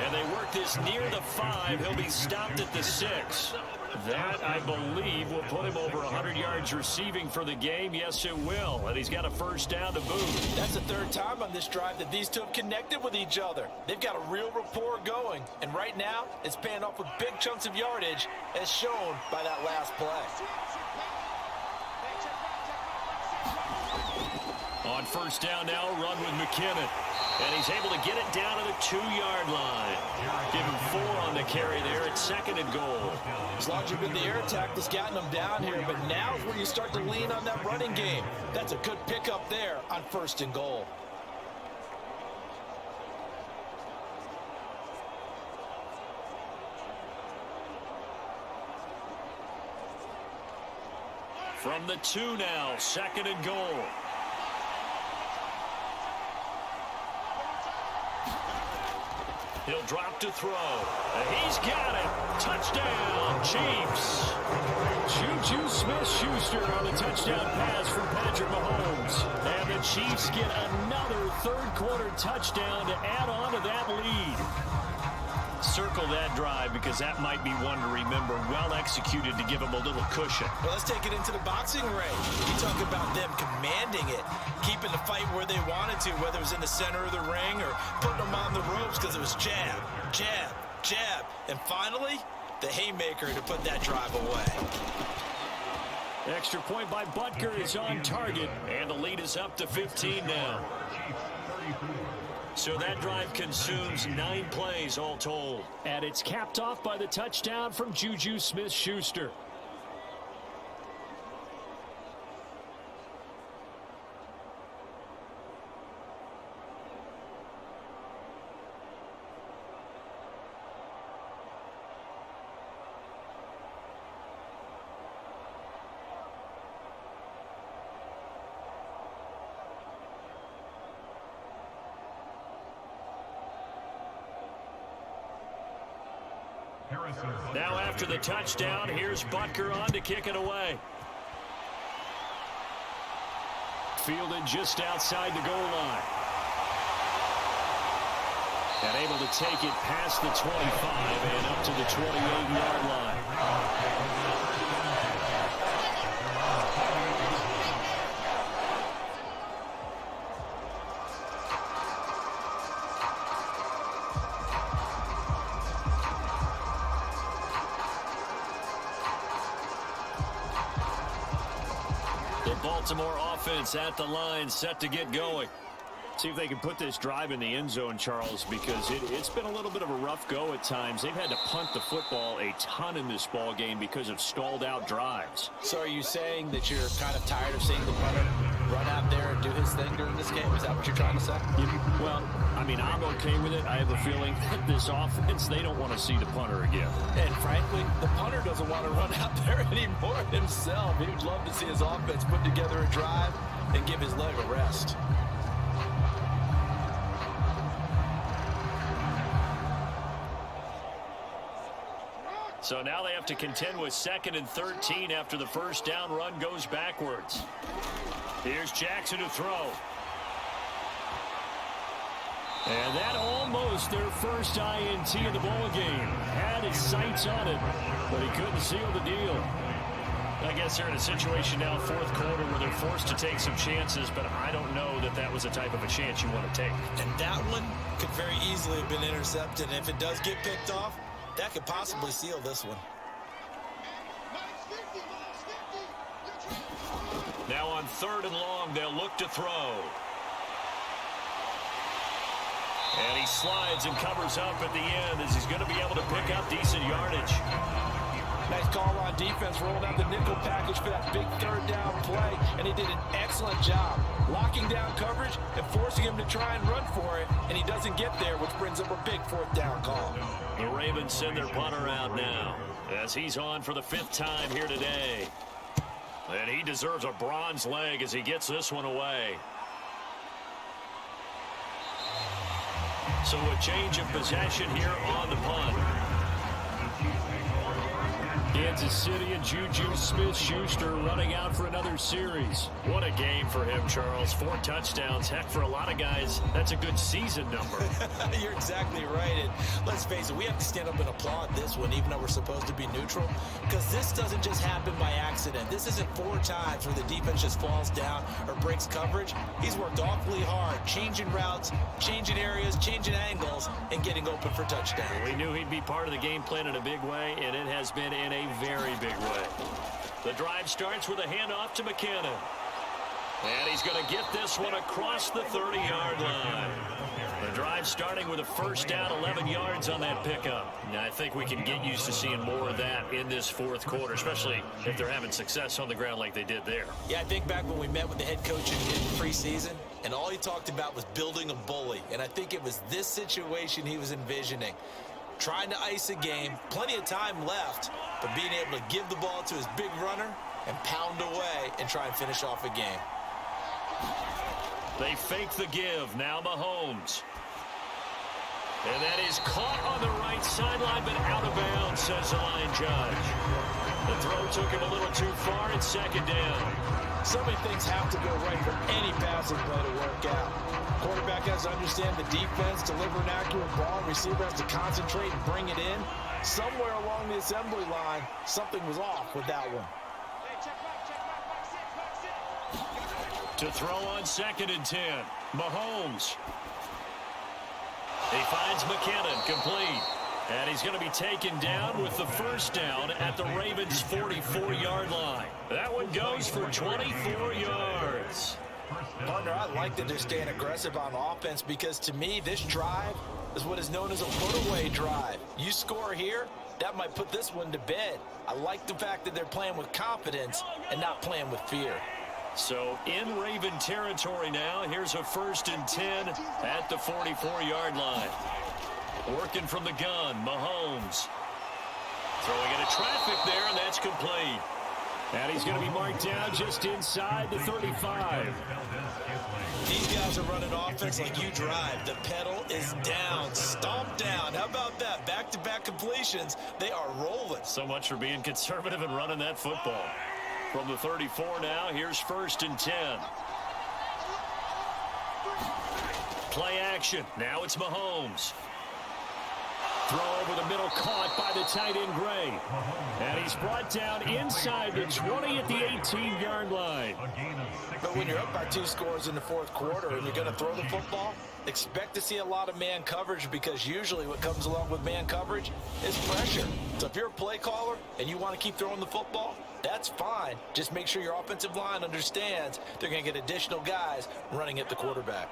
And they work this near the 5. He'll be stopped at the 6. That, I believe, will put him over 100 yards receiving for the game. Yes, it will. And he's got a first down to boot. That's the 3rd time on this drive that these two have connected with each other. They've got a real rapport going. And right now, it's paying off with big chunks of yardage, as shown by that last play. On first down now, run with McKinnon. And he's able to get it down to the 2-yard line. Give him 4 on the carry there at 2nd and goal. It's largely been the air attack that's gotten them down here, but now is where you start to lean on that running game. That's a good pickup there on 1st and goal. From the 2 now, 2nd and goal. He'll drop to throw. He's got it. Touchdown, Chiefs. Juju Smith-Schuster on a touchdown pass from Patrick Mahomes. And the Chiefs get another third-quarter touchdown to add on to that lead. Circle that drive because that might be one to remember. Well executed to give them a little cushion. Well, let's take it into the boxing ring. You talk about them commanding it, keeping the fight where they wanted to, whether it was in the center of the ring or putting them on the ropes because it was jab, jab, jab. And finally, the haymaker to put that drive away. Extra point by Butker is on target, and the lead is up to 15 now. So that drive consumes 9 plays all told. And it's capped off by the touchdown from Juju Smith-Schuster. Now after the touchdown, here's Butker on to kick it away. Fielded just outside the goal line. And able to take it past the 25 and up to the 28-yard line. Baltimore offense at the line, set to get going. See if they can put this drive in the end zone, Charles, because it's been a little bit of a rough go at times. They've had to punt the football a ton in this ball game because of stalled out drives. So are you saying that you're kind of tired of seeing the punter run out there and do his thing during this game? Is that what you're trying to say? Well, I mean, I'm okay with it. I have a feeling that this offense, they don't want to see the punter again. And frankly, the punter doesn't want to run out there anymore himself. He would love to see his offense put together a drive and give his leg a rest. So now they have to contend with 2nd and 13 after the first down run goes backwards. Here's Jackson to throw. And that almost their first INT in the ball game. Had his sights on it, but he couldn't seal the deal. I guess they're in a situation now, 4th quarter, where they're forced to take some chances, but I don't know that that was the type of a chance you want to take. And that one could very easily have been intercepted. And if it does get picked off, that could possibly seal this one. Now on 3rd and long, they'll look to throw. And he slides and covers up at the end as he's going to be able to pick up decent yardage. Nice call on defense, rolling out the nickel package for that big 3rd down play, and he did an excellent job locking down coverage and forcing him to try and run for it, and he doesn't get there, which brings up a big 4th down call. The Ravens send their punter out now as he's on for the 5th time here today. And he deserves a bronze leg as he gets this one away. So a change of possession here on the punt. Kansas City and Juju Smith-Schuster running out for another series. What a game for him, Charles. 4 touchdowns. Heck, for a lot of guys, that's a good season number. You're exactly right. And let's face it, we have to stand up and applaud this one, even though we're supposed to be neutral, because this doesn't just happen by accident. This isn't 4 times where the defense just falls down or breaks coverage. He's worked awfully hard, changing routes, changing areas, changing angles, and getting open for touchdown. We knew he'd be part of the game plan in a big way, and it has been in a very big way. The drive starts with a handoff to McKinnon. And he's going to get this one across the 30-yard line. The drive starting with a first down, 11 yards on that pickup. Now, I think we can get used to seeing more of that in this 4th quarter, especially if they're having success on the ground like they did there. Yeah, I think back when we met with the head coach in preseason, and all he talked about was building a bully. And I think it was this situation he was envisioning. Trying to ice a game, plenty of time left, but being able to give the ball to his big runner and pound away and try and finish off a game. They fake the give. Now Mahomes. And that is caught on the right sideline, but out of bounds, says the line judge. The throw took him a little too far. It's second down. So many things have to go right for any passing play to work out. Quarterback has to understand the defense, deliver an accurate ball. Receiver has to concentrate and bring it in. Somewhere along the assembly line, something was off with that one. To throw on 2nd and 10. Mahomes. He finds McKinnon, complete. And he's going to be taken down with the first down at the Ravens' 44-yard line. That one goes for 24 yards. Partner, I like that they're staying aggressive on offense because to me, this drive is what is known as a put-away drive. You score here, that might put this one to bed. I like the fact that they're playing with confidence and not playing with fear. So in Raven territory now, here's a 1st and 10 at the 44-yard line. Working from the gun, Mahomes. Throwing into traffic there, and that's complete. And he's going to be marked down just inside the 35. These guys are running offense like you drive. The pedal is down, stomp down. How about that? Back-to-back completions. They are rolling. So much for being conservative and running that football. From the 34 now, here's 1st and 10. Play action. Now it's Mahomes. Throw over the middle, caught by the tight end Gray. And he's brought down inside the 20 at the 18-yard line. But when you're up by 2 scores in the 4th quarter and you're going to throw the football, expect to see a lot of man coverage because usually what comes along with man coverage is pressure. So if you're a play caller and you want to keep throwing the football, that's fine. Just make sure your offensive line understands they're going to get additional guys running at the quarterback.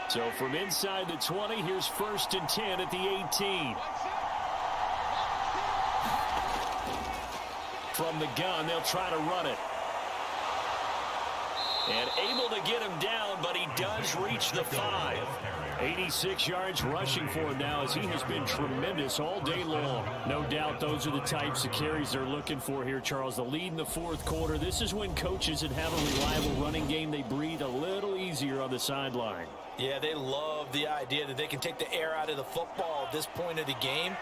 So from inside the 20, here's 1st and 10 at the 18. From the gun, they'll try to run it. And able to get him down, but he does reach the 5. 86 yards rushing for him now as he has been tremendous all day long. No doubt those are the types of carries they're looking for here, Charles. The lead in the 4th quarter. This is when coaches that have a reliable running game, they breathe a little easier on the sideline. Yeah, they love the idea that they can take the air out of the football at this point of the game.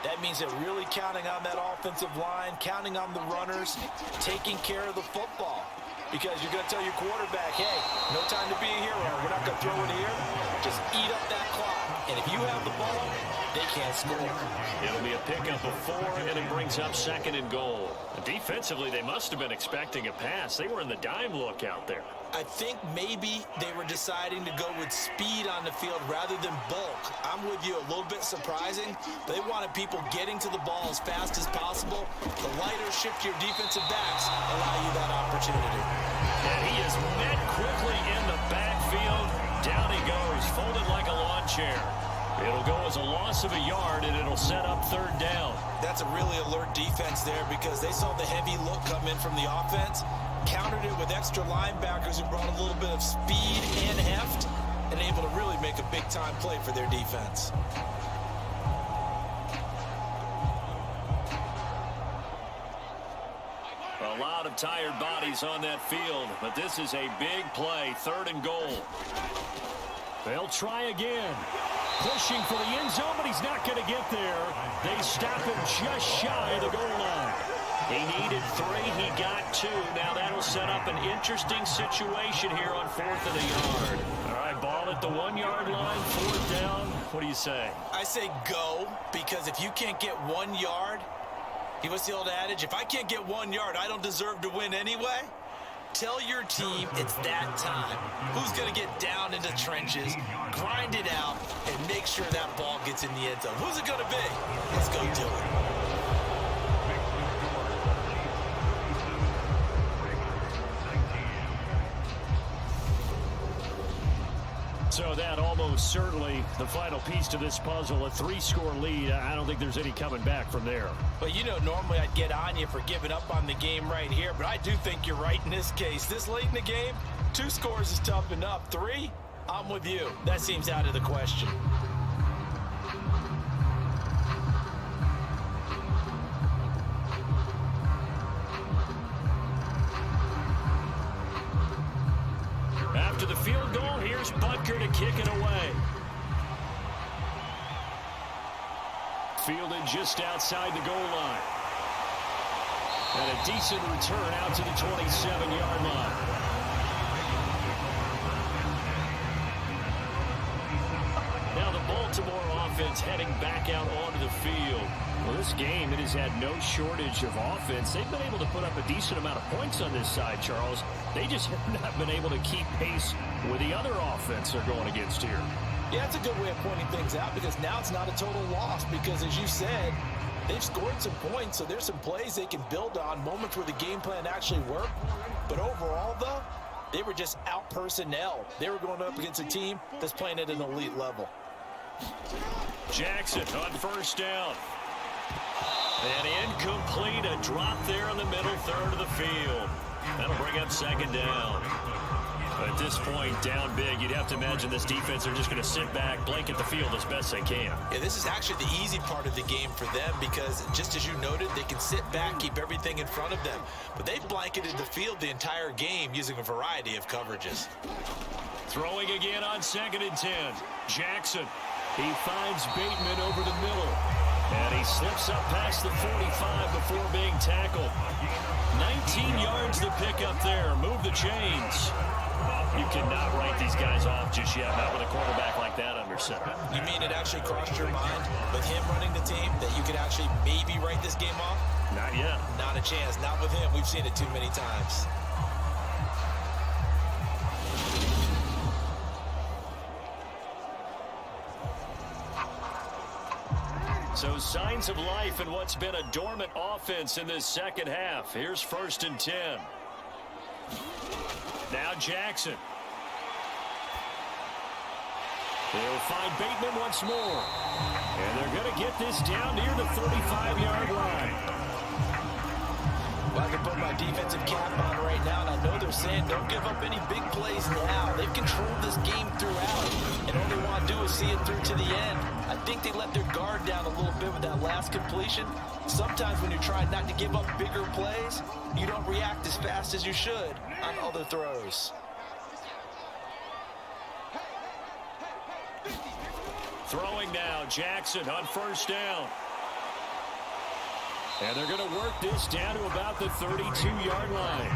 That means they're really counting on that offensive line, counting on the runners, taking care of the football. Because you're going to tell your quarterback, hey, no time to be a hero. We're not going to throw it here. Just eat up that clock. And if you have the ball, they can't score. It'll be a pickup of 4, and it brings up 2nd and goal. Defensively, they must have been expecting a pass. They were in the dime look out there. I think maybe they were deciding to go with speed on the field rather than bulk. I'm with you, a little bit surprising. They wanted people getting to the ball as fast as possible. The lighter, shiftier defensive backs allow you that opportunity. And he is met quickly in the backfield. Down he goes, folded like a lawn chair. It'll go as a loss of a yard, and it'll set up 3rd down. That's a really alert defense there because they saw the heavy look come in from the offense, countered it with extra linebackers who brought a little bit of speed and heft, and able to really make a big-time play for their defense. A lot of tired bodies on that field, but this is a big play, 3rd and goal. They'll try again. Pushing for the end zone, but he's not going to get there. They stop him just shy of the goal line. He needed 3. He got 2. Now that'll set up an interesting situation here on 4th and a yard. All right, ball at the 1-yard line, 4th down. What do you say? I say go, because if you can't get 1 yard, what's the old adage? If I can't get 1 yard, I don't deserve to win anyway. Tell your team it's that time. Who's going to get down into trenches, grind it out, and make sure that ball gets in the end zone? Who's it going to be? Let's go do it. So that almost certainly the final piece to this puzzle, a 3-score lead. I don't think there's any coming back from there. But you know, normally I'd get on you for giving up on the game right here, but I do think you're right in this case. This late in the game, 2 scores is tough enough. 3, I'm with you. That seems out of the question. after the field goal. Here's Butker to kick it away. Fielded just outside the goal line. And a decent return out to the 27-yard line. Now the Baltimore offense heading back out onto the field. Well, this game, it has had no shortage of offense. They've been able to put up a decent amount of points on this side, Charles. They just have not been able to keep pace with the other offense they're going against here. Yeah, it's a good way of pointing things out because now it's not a total loss because, as you said, they've scored some points, so there's some plays they can build on, moments where the game plan actually worked. But overall, though, they were just out-personnel. They were going up against a team that's playing at an elite level. Jackson on first down. And incomplete, a drop there in the middle third of the field. That'll bring up second down. At this point, down big, you'd have to imagine this defense are just going to sit back, blanket the field as best they can. Yeah, this is actually the easy part of the game for them because, just as you noted, they can sit back, keep everything in front of them. But they've blanketed the field the entire game using a variety of coverages. Throwing again on 2nd and 10. Jackson. He finds Bateman over the middle. And he slips up past the 45 before being tackled. 19 yards to pick up there. Move the chains. You cannot write these guys off just yet, not with a quarterback like that under center. You mean it actually crossed your mind with him running the team that you could actually maybe write this game off? Not yet. Not a chance. Not with him. We've seen it too many times. So signs of life in what's been a dormant offense in this second half. Here's 1st and 10. Now Jackson. They'll find Bateman once more. And they're going to get this down near the 35-yard line. Well, I can put my defensive cap on right now, and I know they're saying don't give up any big plays now. They've controlled this game throughout, and all they want to do is see it through to the end. I think they let their guard down a little bit with that last completion. Sometimes when you try not to give up bigger plays, you don't react as fast as you should on other throws. Throwing now, Jackson on first down. And they're going to work this down to about the 32-yard line.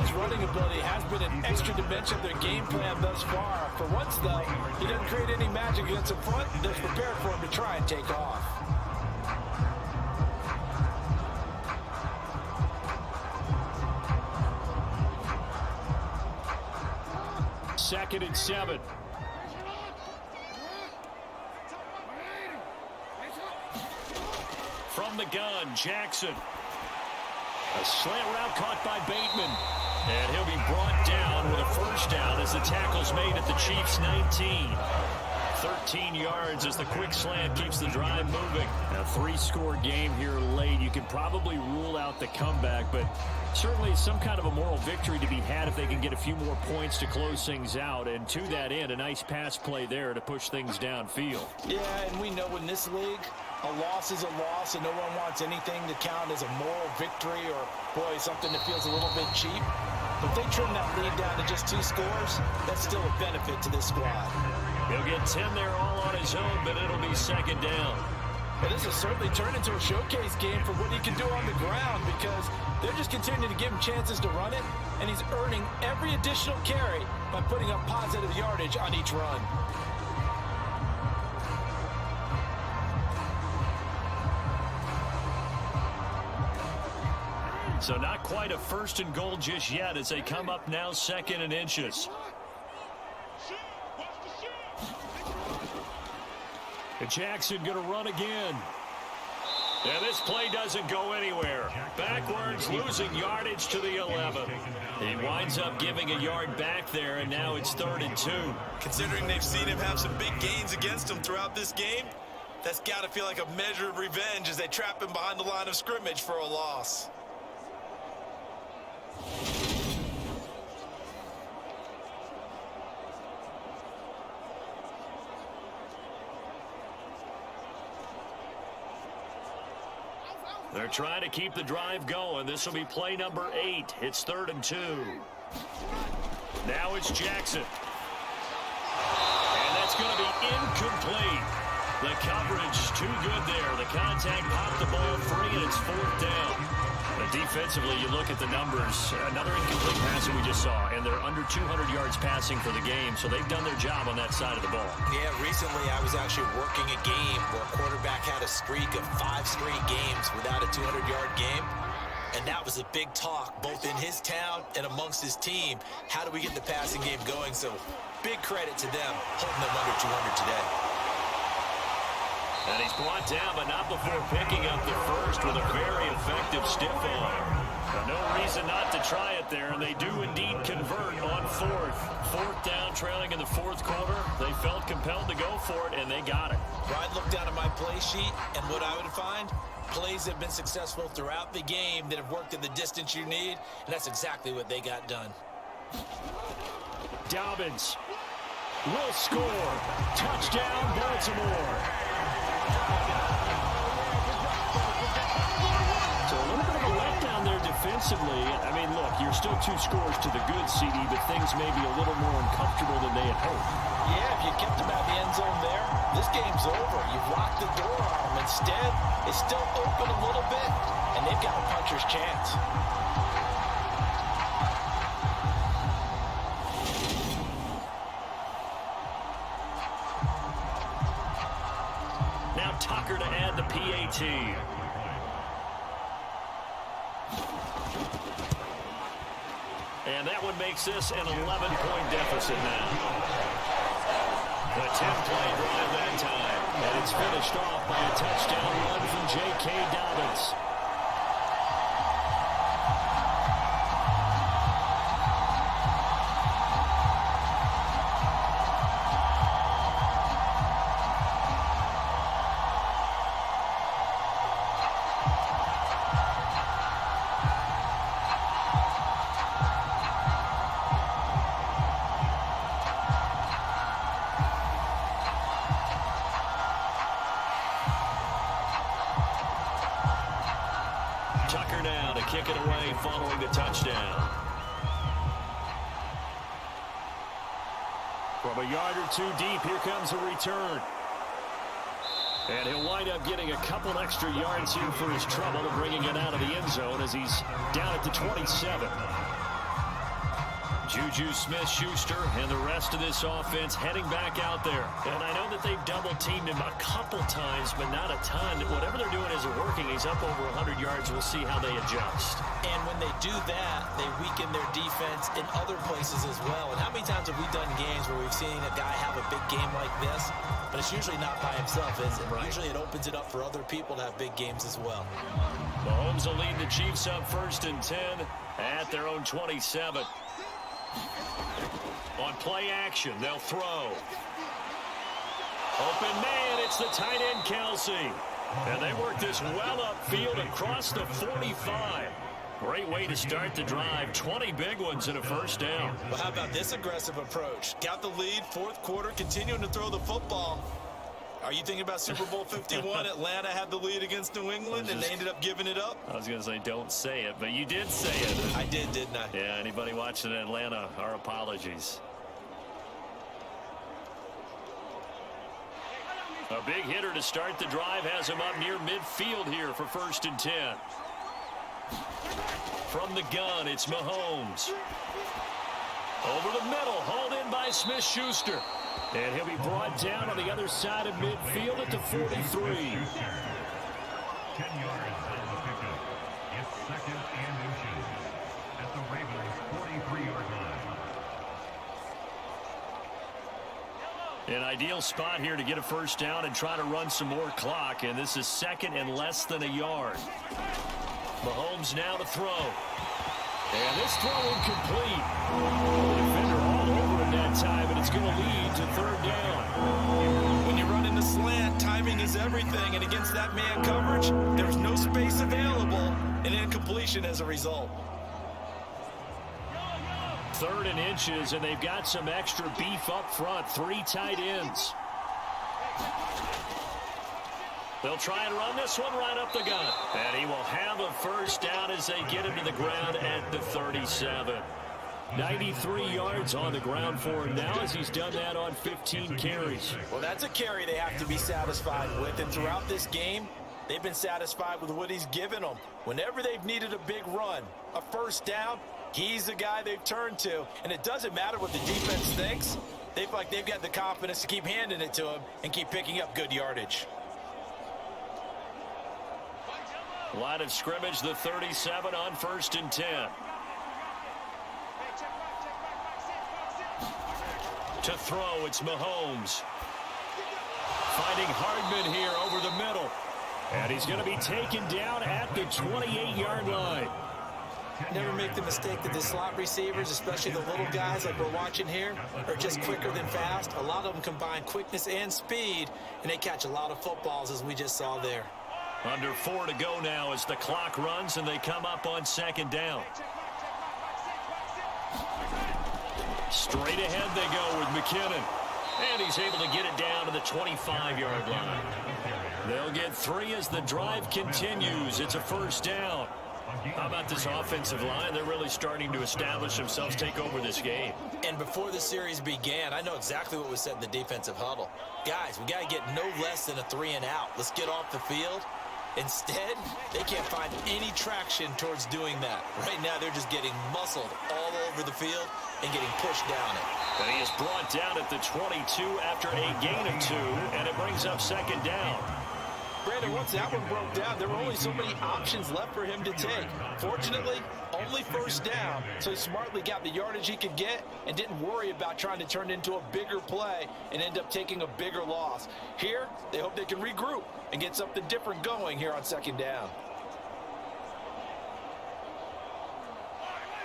His running ability has been an extra dimension of their game plan thus far. For once, though, he doesn't create any magic against the front. They're prepared for him to try and take off. Second and 7. From the gun, Jackson. A slant route caught by Bateman. And he'll be brought down with a first down as the tackle's made at the Chiefs' 19. 13 yards as the quick slant keeps the drive moving. A 3-score game here late. You can probably rule out the comeback, but certainly some kind of a moral victory to be had if they can get a few more points to close things out. And to that end, a nice pass play there to push things downfield. Yeah, and we know in this league, a loss is a loss, and no one wants anything to count as a moral victory or, boy, something that feels a little bit cheap. But if they trim that lead down to just 2 scores, that's still a benefit to this squad. He'll get 10 there all on his own, but it'll be second down. But this has certainly turned into a showcase game for what he can do on the ground because they're just continuing to give him chances to run it, and he's earning every additional carry by putting up positive yardage on each run. So not quite a 1st and goal just yet as they come up now 2nd and inches. And Jackson going to run again. And this play doesn't go anywhere. Backwards, losing yardage to the 11. He winds up giving a yard back there, and now it's 3rd and 2. Considering they've seen him have some big gains against him throughout this game, that's got to feel like a measure of revenge as they trap him behind the line of scrimmage for a loss. They're trying to keep the drive going. This will be play number 8. It's 3rd and 2. Now it's Jackson. And that's going to be incomplete. The coverage too good there. The contact popped the ball free, and it's 4th down. But defensively, you look at the numbers. Another incomplete pass that we just saw, and they're under 200 yards passing for the game, so they've done their job on that side of the ball. Yeah, recently I was actually working a game where a quarterback had a streak of 5 straight games without a 200-yard game. And that was a big talk, both in his town and amongst his team. How do we get the passing game going? So big credit to them, holding them under 200 today. And he's brought down, but not before picking up the first with a very effective stiff arm. No reason not to try it there, and they do indeed convert on 4th. 4th down, trailing in the 4th quarter. They felt compelled to go for it, and they got it. I'd look down at my play sheet, and what I would find, plays have been successful throughout the game that have worked at the distance you need, and that's exactly what they got done. Dobbins will score. Touchdown, Baltimore. So a little bit of a letdown there defensively. I mean, look, you're still 2 scores to the good, CD, but things may be a little more uncomfortable than they had hoped. Yeah, if you kept them out of the end zone there, this game's over. You've locked the door on them. Instead, it's still open a little bit, and they've got a puncher's chance. Now Tucker to add the PAT. And that one makes this an 11-point deficit now. A 10-play drive that time. And it's finished off by a touchdown run from J.K. Dobbins. Tucker now to kick it away following the touchdown. From a yard or 2 deep, here comes a return. And he'll wind up getting a couple extra yards here for his trouble, bringing it out of the end zone as he's down at the 27. Juju Smith-Schuster and the rest of this offense heading back out there. And I know that they've double-teamed him a couple times, but not a ton. Whatever they're doing isn't working. He's up over 100 yards. We'll see how they adjust. And when they do that, they weaken their defense in other places as well. And how many times have we done games where we've seen a guy have a big game like this, but it's usually not by himself, is it? Right. Usually it opens it up for other people to have big games as well. Mahomes will lead the Chiefs up 1st and 10 at their own 27. On play action, they'll throw. Open man, it's the tight end, Kelsey. And they work this well upfield across the 45. Great way to start the drive. 20 big ones and a first down. Well, how about this aggressive approach? Got the lead, 4th quarter, continuing to throw the football. Are you thinking about Super Bowl 51? Atlanta had the lead against New England, and they ended up giving it up? I was going to say, don't say it, but you did say it. I did, didn't I? Yeah, anybody watching Atlanta, our apologies. A big hitter to start the drive has him up near midfield here for 1st and 10. From the gun, it's Mahomes. Over the middle, hauled in by Smith-Schuster. And he'll be brought down on the other side of midfield at the 43. 10 yards on the pickup. It's 2nd and inches at the Ravens' 43-yard line. An ideal spot here to get a first down and try to run some more clock. And this is 2nd and less than a yard. Mahomes now to throw. And this throw incomplete. The defender all over him that time, and it's going to lead to 3rd down. When you run in the slant, timing is everything. And against that man coverage, there's no space available. And incompletion as a result. 3rd and inches, and they've got some extra beef up front. 3 tight ends. They'll try and run this one right up the gut. And he will have a first down as they get him to the ground at the 37. 93 yards on the ground for him now as he's done that on 15 carries. Well, that's a carry they have to be satisfied with. And throughout this game, they've been satisfied with what he's given them. Whenever they've needed a big run, a first down, he's the guy they've turned to. And it doesn't matter what the defense thinks. They feel like they've got the confidence to keep handing it to him and keep picking up good yardage. Line of scrimmage, the 37 on 1st and 10. To throw, it's Mahomes. Finding Hardman here over the middle. And he's going to be taken down at the 28-yard line. Never make the mistake that the slot receivers, especially the little guys like we're watching here, are just quicker than fast. A lot of them combine quickness and speed, and they catch a lot of footballs, as we just saw there. Under 4 to go now as the clock runs and they come up on 2nd down. Straight ahead they go with McKinnon. And he's able to get it down to the 25-yard line. They'll get 3 as the drive continues. It's a first down. How about this offensive line? They're really starting to establish themselves, take over this game. And before the series began, I know exactly what was said in the defensive huddle. Guys, we got to get no less than a 3 and out. Let's get off the field. Instead, they can't find any traction towards doing that. Right now, they're just getting muscled all over the field and getting pushed down it. And he is brought down at the 22 after a gain of 2, and it brings up 2nd down. Brandon, once that one broke down, there were only so many options left for him to take. Fortunately, only first down, so he smartly got the yardage he could get and didn't worry about trying to turn it into a bigger play and end up taking a bigger loss. Here, they hope they can regroup and get something different going here on 2nd down.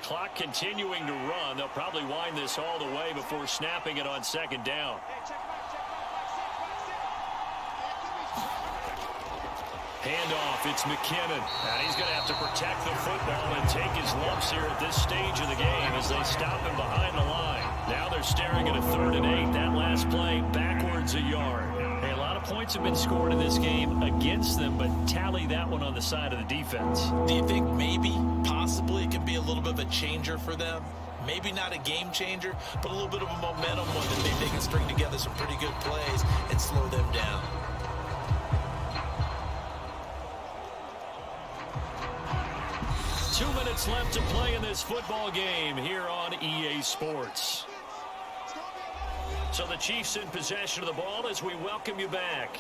Clock continuing to run. They'll probably wind this all the way before snapping it on 2nd down. Handoff, it's McKinnon. And he's going to have to protect the football and take his lumps here at this stage of the game as they stop him behind the line. Now they're staring at a 3rd and 8. That last play backwards a yard. Hey, a lot of points have been scored in this game against them, but tally that one on the side of the defense. Do you think maybe, possibly, it can be a little bit of a changer for them? Maybe not a game changer, but a little bit of a momentum one that maybe they can string together some pretty good plays and slow them down. Two minutes left to play in this football game here on EA Sports. So the Chiefs in possession of the ball as we welcome you back.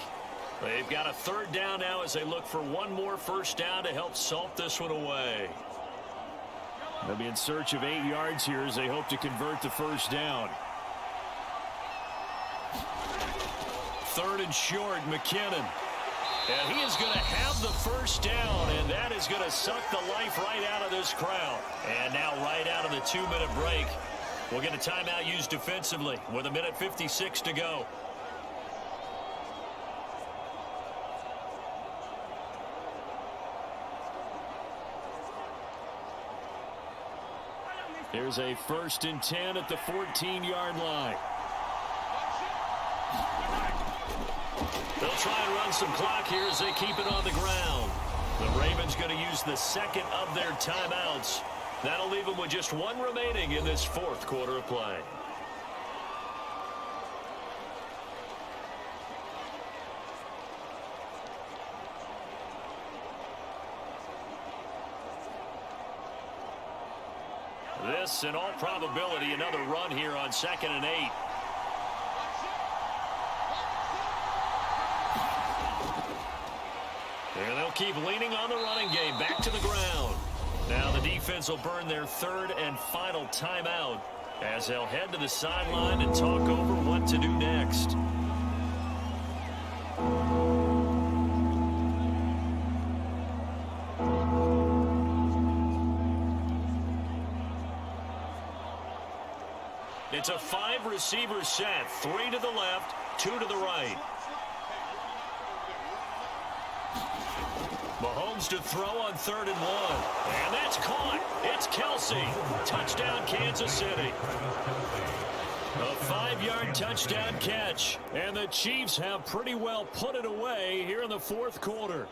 They've got a 3rd down now as they look for one more first down to help salt this one away. They'll be in search of 8 yards here as they hope to convert the first down. 3rd and short, McKinnon. And he is going to have the first down, and that is going to suck the life right out of this crowd. And now right out of the 2-minute break, we'll get a timeout used defensively with 1:56 to go. Here's a 1st and 10 at the 14-yard line. They'll try and run some clock here as they keep it on the ground. The Ravens going to use the 2nd of their timeouts. That'll leave them with just 1 remaining in this 4th quarter of play. This, in all probability, another run here on 2nd and 8. And they'll keep leaning on the running game. Back to the ground. Now the defense will burn their 3rd and final timeout as they'll head to the sideline and talk over what to do next. It's a 5-receiver set. 3 to the left, 2 to the right. Mahomes to throw on 3rd and 1. And that's caught. It's Kelsey. Touchdown, Kansas City. A 5-yard touchdown catch. And the Chiefs have pretty well put it away here in the 4th quarter.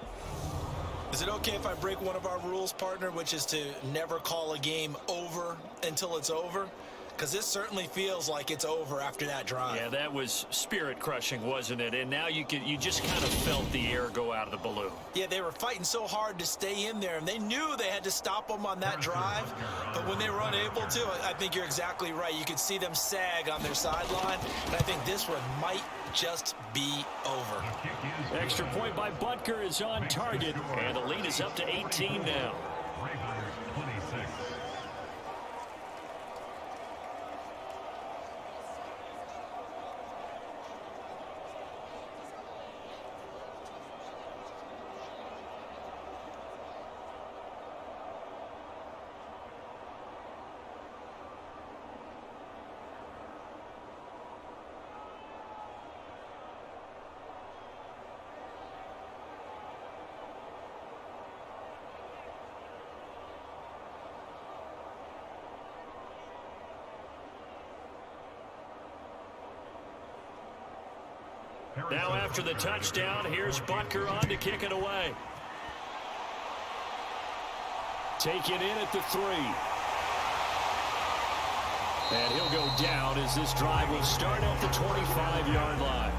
Is it okay if I break one of our rules, partner, which is to never call a game over until it's over? Because this certainly feels like it's over after that drive. Yeah, that was spirit-crushing, wasn't it? And now you just kind of felt the air go out of the balloon. Yeah, they were fighting so hard to stay in there, and they knew they had to stop them on that drive. But when they were unable to, I think you're exactly right. You could see them sag on their sideline, and I think this one might just be over. Extra point by Butker is on target, and the lead is up to 18 now. Ravens 26. Now after the touchdown, here's Butker on to kick it away. Taken in at the 3. And he'll go down as this drive will start at the 25-yard line.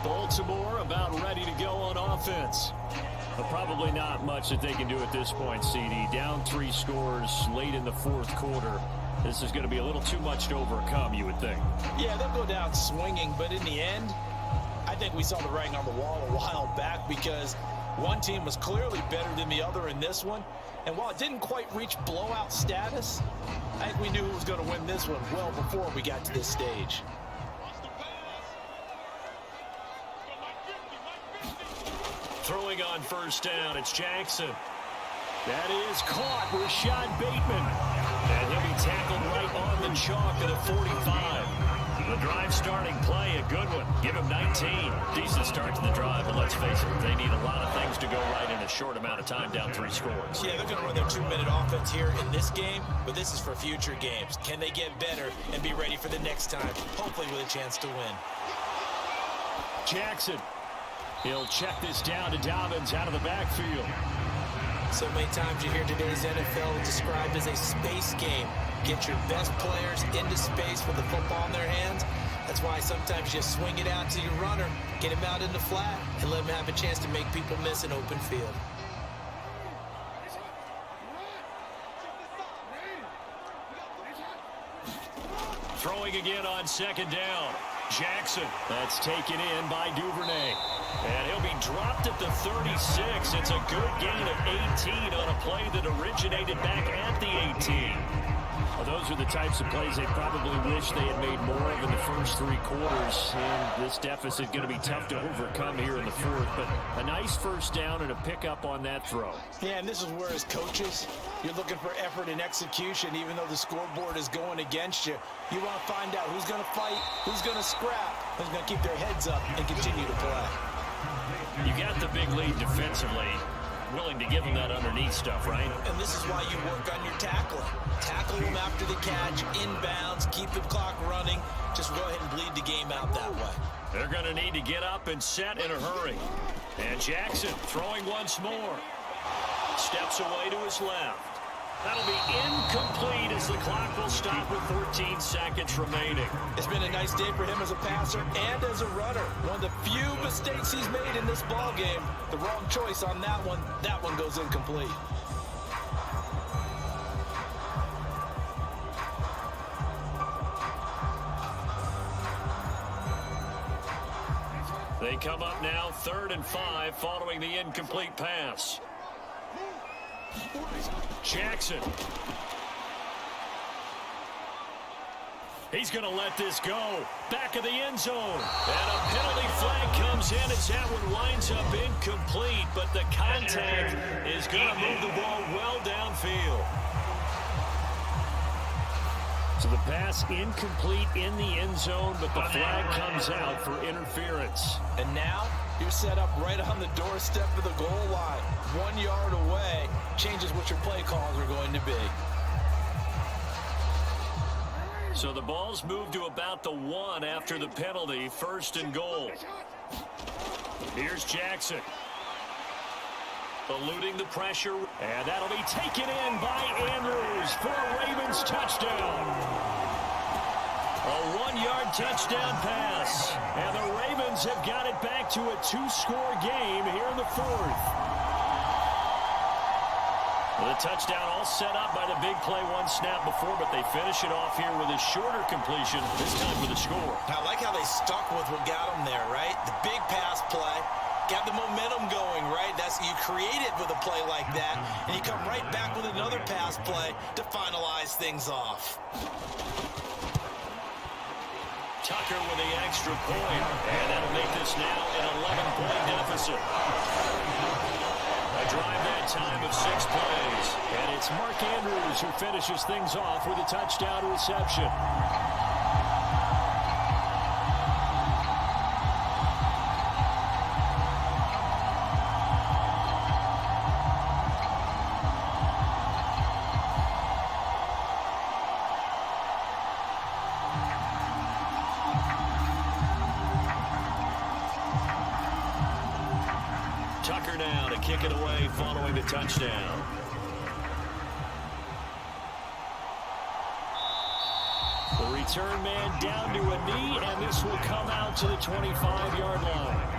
Baltimore about ready to go on offense. But probably not much that they can do at this point, CD. Down 3 scores late in the 4th quarter. This is going to be a little too much to overcome, you would think. Yeah, they'll go down swinging, but in the end, I think we saw the writing on the wall a while back because one team was clearly better than the other in this one. And while it didn't quite reach blowout status, I think we knew who was going to win this one well before we got to this stage. Throwing on first down, it's Jackson. That is caught. Rashad Bateman. And he'll be tackled right on the chalk at a 45. The drive starting play, a good one. Give him 19. Decent start to the drive, but let's face it, they need a lot of things to go right in a short amount of time, down 3 scores. Yeah, they're going to run their 2-minute offense here in this game, but this is for future games. Can they get better and be ready for the next time, hopefully with a chance to win? Jackson. He'll check this down to Dobbins out of the backfield. So many times you hear today's NFL described as a space game. Get your best players into space with the football in their hands. That's why sometimes you swing it out to your runner, get him out in the flat, and let him have a chance to make people miss an open field. Throwing again on second down. Jackson. That's taken in by Duvernay. And he'll be dropped at the 36. It's a good gain of 18 on a play that originated back at the 18. Well, those are the types of plays they probably wish they had made more of in the first 3 quarters. And this deficit going to be tough to overcome here in the 4th. But a nice first down and a pickup on that throw. Yeah, and this is where as coaches, you're looking for effort and execution. Even though the scoreboard is going against you, you want to find out who's going to fight, who's going to scrap, who's going to keep their heads up and continue to play. You got the big lead defensively. Willing to give them that underneath stuff, right? And this is why you work on your tackling. Tackle them after the catch, inbounds, keep the clock running. Just go ahead and bleed the game out that way. They're going to need to get up and set in a hurry. And Jackson throwing once more. Steps away to his left. That'll be incomplete as the clock will stop with 14 seconds remaining. It's been a nice day for him as a passer and as a runner. One of the few mistakes he's made in this ball game. The wrong choice on that one. That one goes incomplete. They come up now 3rd and 5 following the incomplete pass. Jackson. He's going to let this go. Back of the end zone. And a penalty flag comes in as that one winds up incomplete. But the contact is going to move the ball well downfield. So the pass incomplete in the end zone, but the flag comes out for interference. And now you're set up right on the doorstep of the goal line. 1 yard away changes what your play calls are going to be. So the ball's moved to about the 1 after the penalty. 1st and goal. Here's Jackson. Eluding the pressure, and that'll be taken in by Andrews for a Ravens touchdown. A 1-yard touchdown pass, and the Ravens have got it back to a 2-score game here in the 4th. The touchdown all set up by the big play one snap before, but they finish it off here with a shorter completion, this time for the score. I like how they stuck with what got them there, right? The big pass play. Got the momentum going, right? That's you create it with a play like that, and you come right back with another pass play to finalize things off. Tucker with the extra point, and that'll make this now an 11-point deficit. A drive that time of 6 plays, and it's Mark Andrews who finishes things off with a touchdown reception. Tucker now to kick it away following the touchdown. The return man down to a knee, and this will come out to the 25-yard line.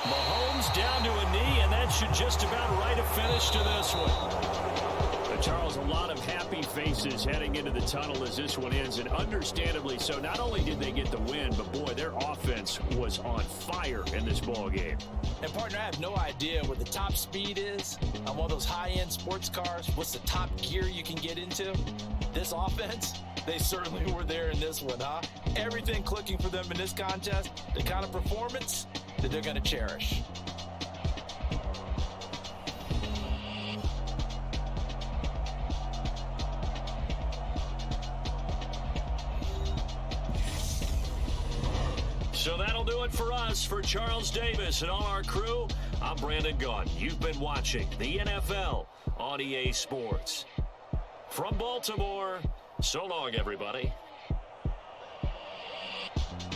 Mahomes down to a knee, and that should just about write a finish to this one. But Charles, a lot of happy faces heading into the tunnel as this one ends, and understandably so. Not only did they get the win, but boy, their offense was on fire in this ball game. And partner, I have no idea what the top speed is on one of those high-end sports cars. What's the top gear you can get into? This offense, they certainly were there in this one, huh? Everything clicking for them in this contest, the kind of performance that they're going to cherish. So that'll do it for us. For Charles Davis and all our crew, I'm Brandon Gaudin. You've been watching the NFL on EA Sports. From Baltimore, so long, everybody.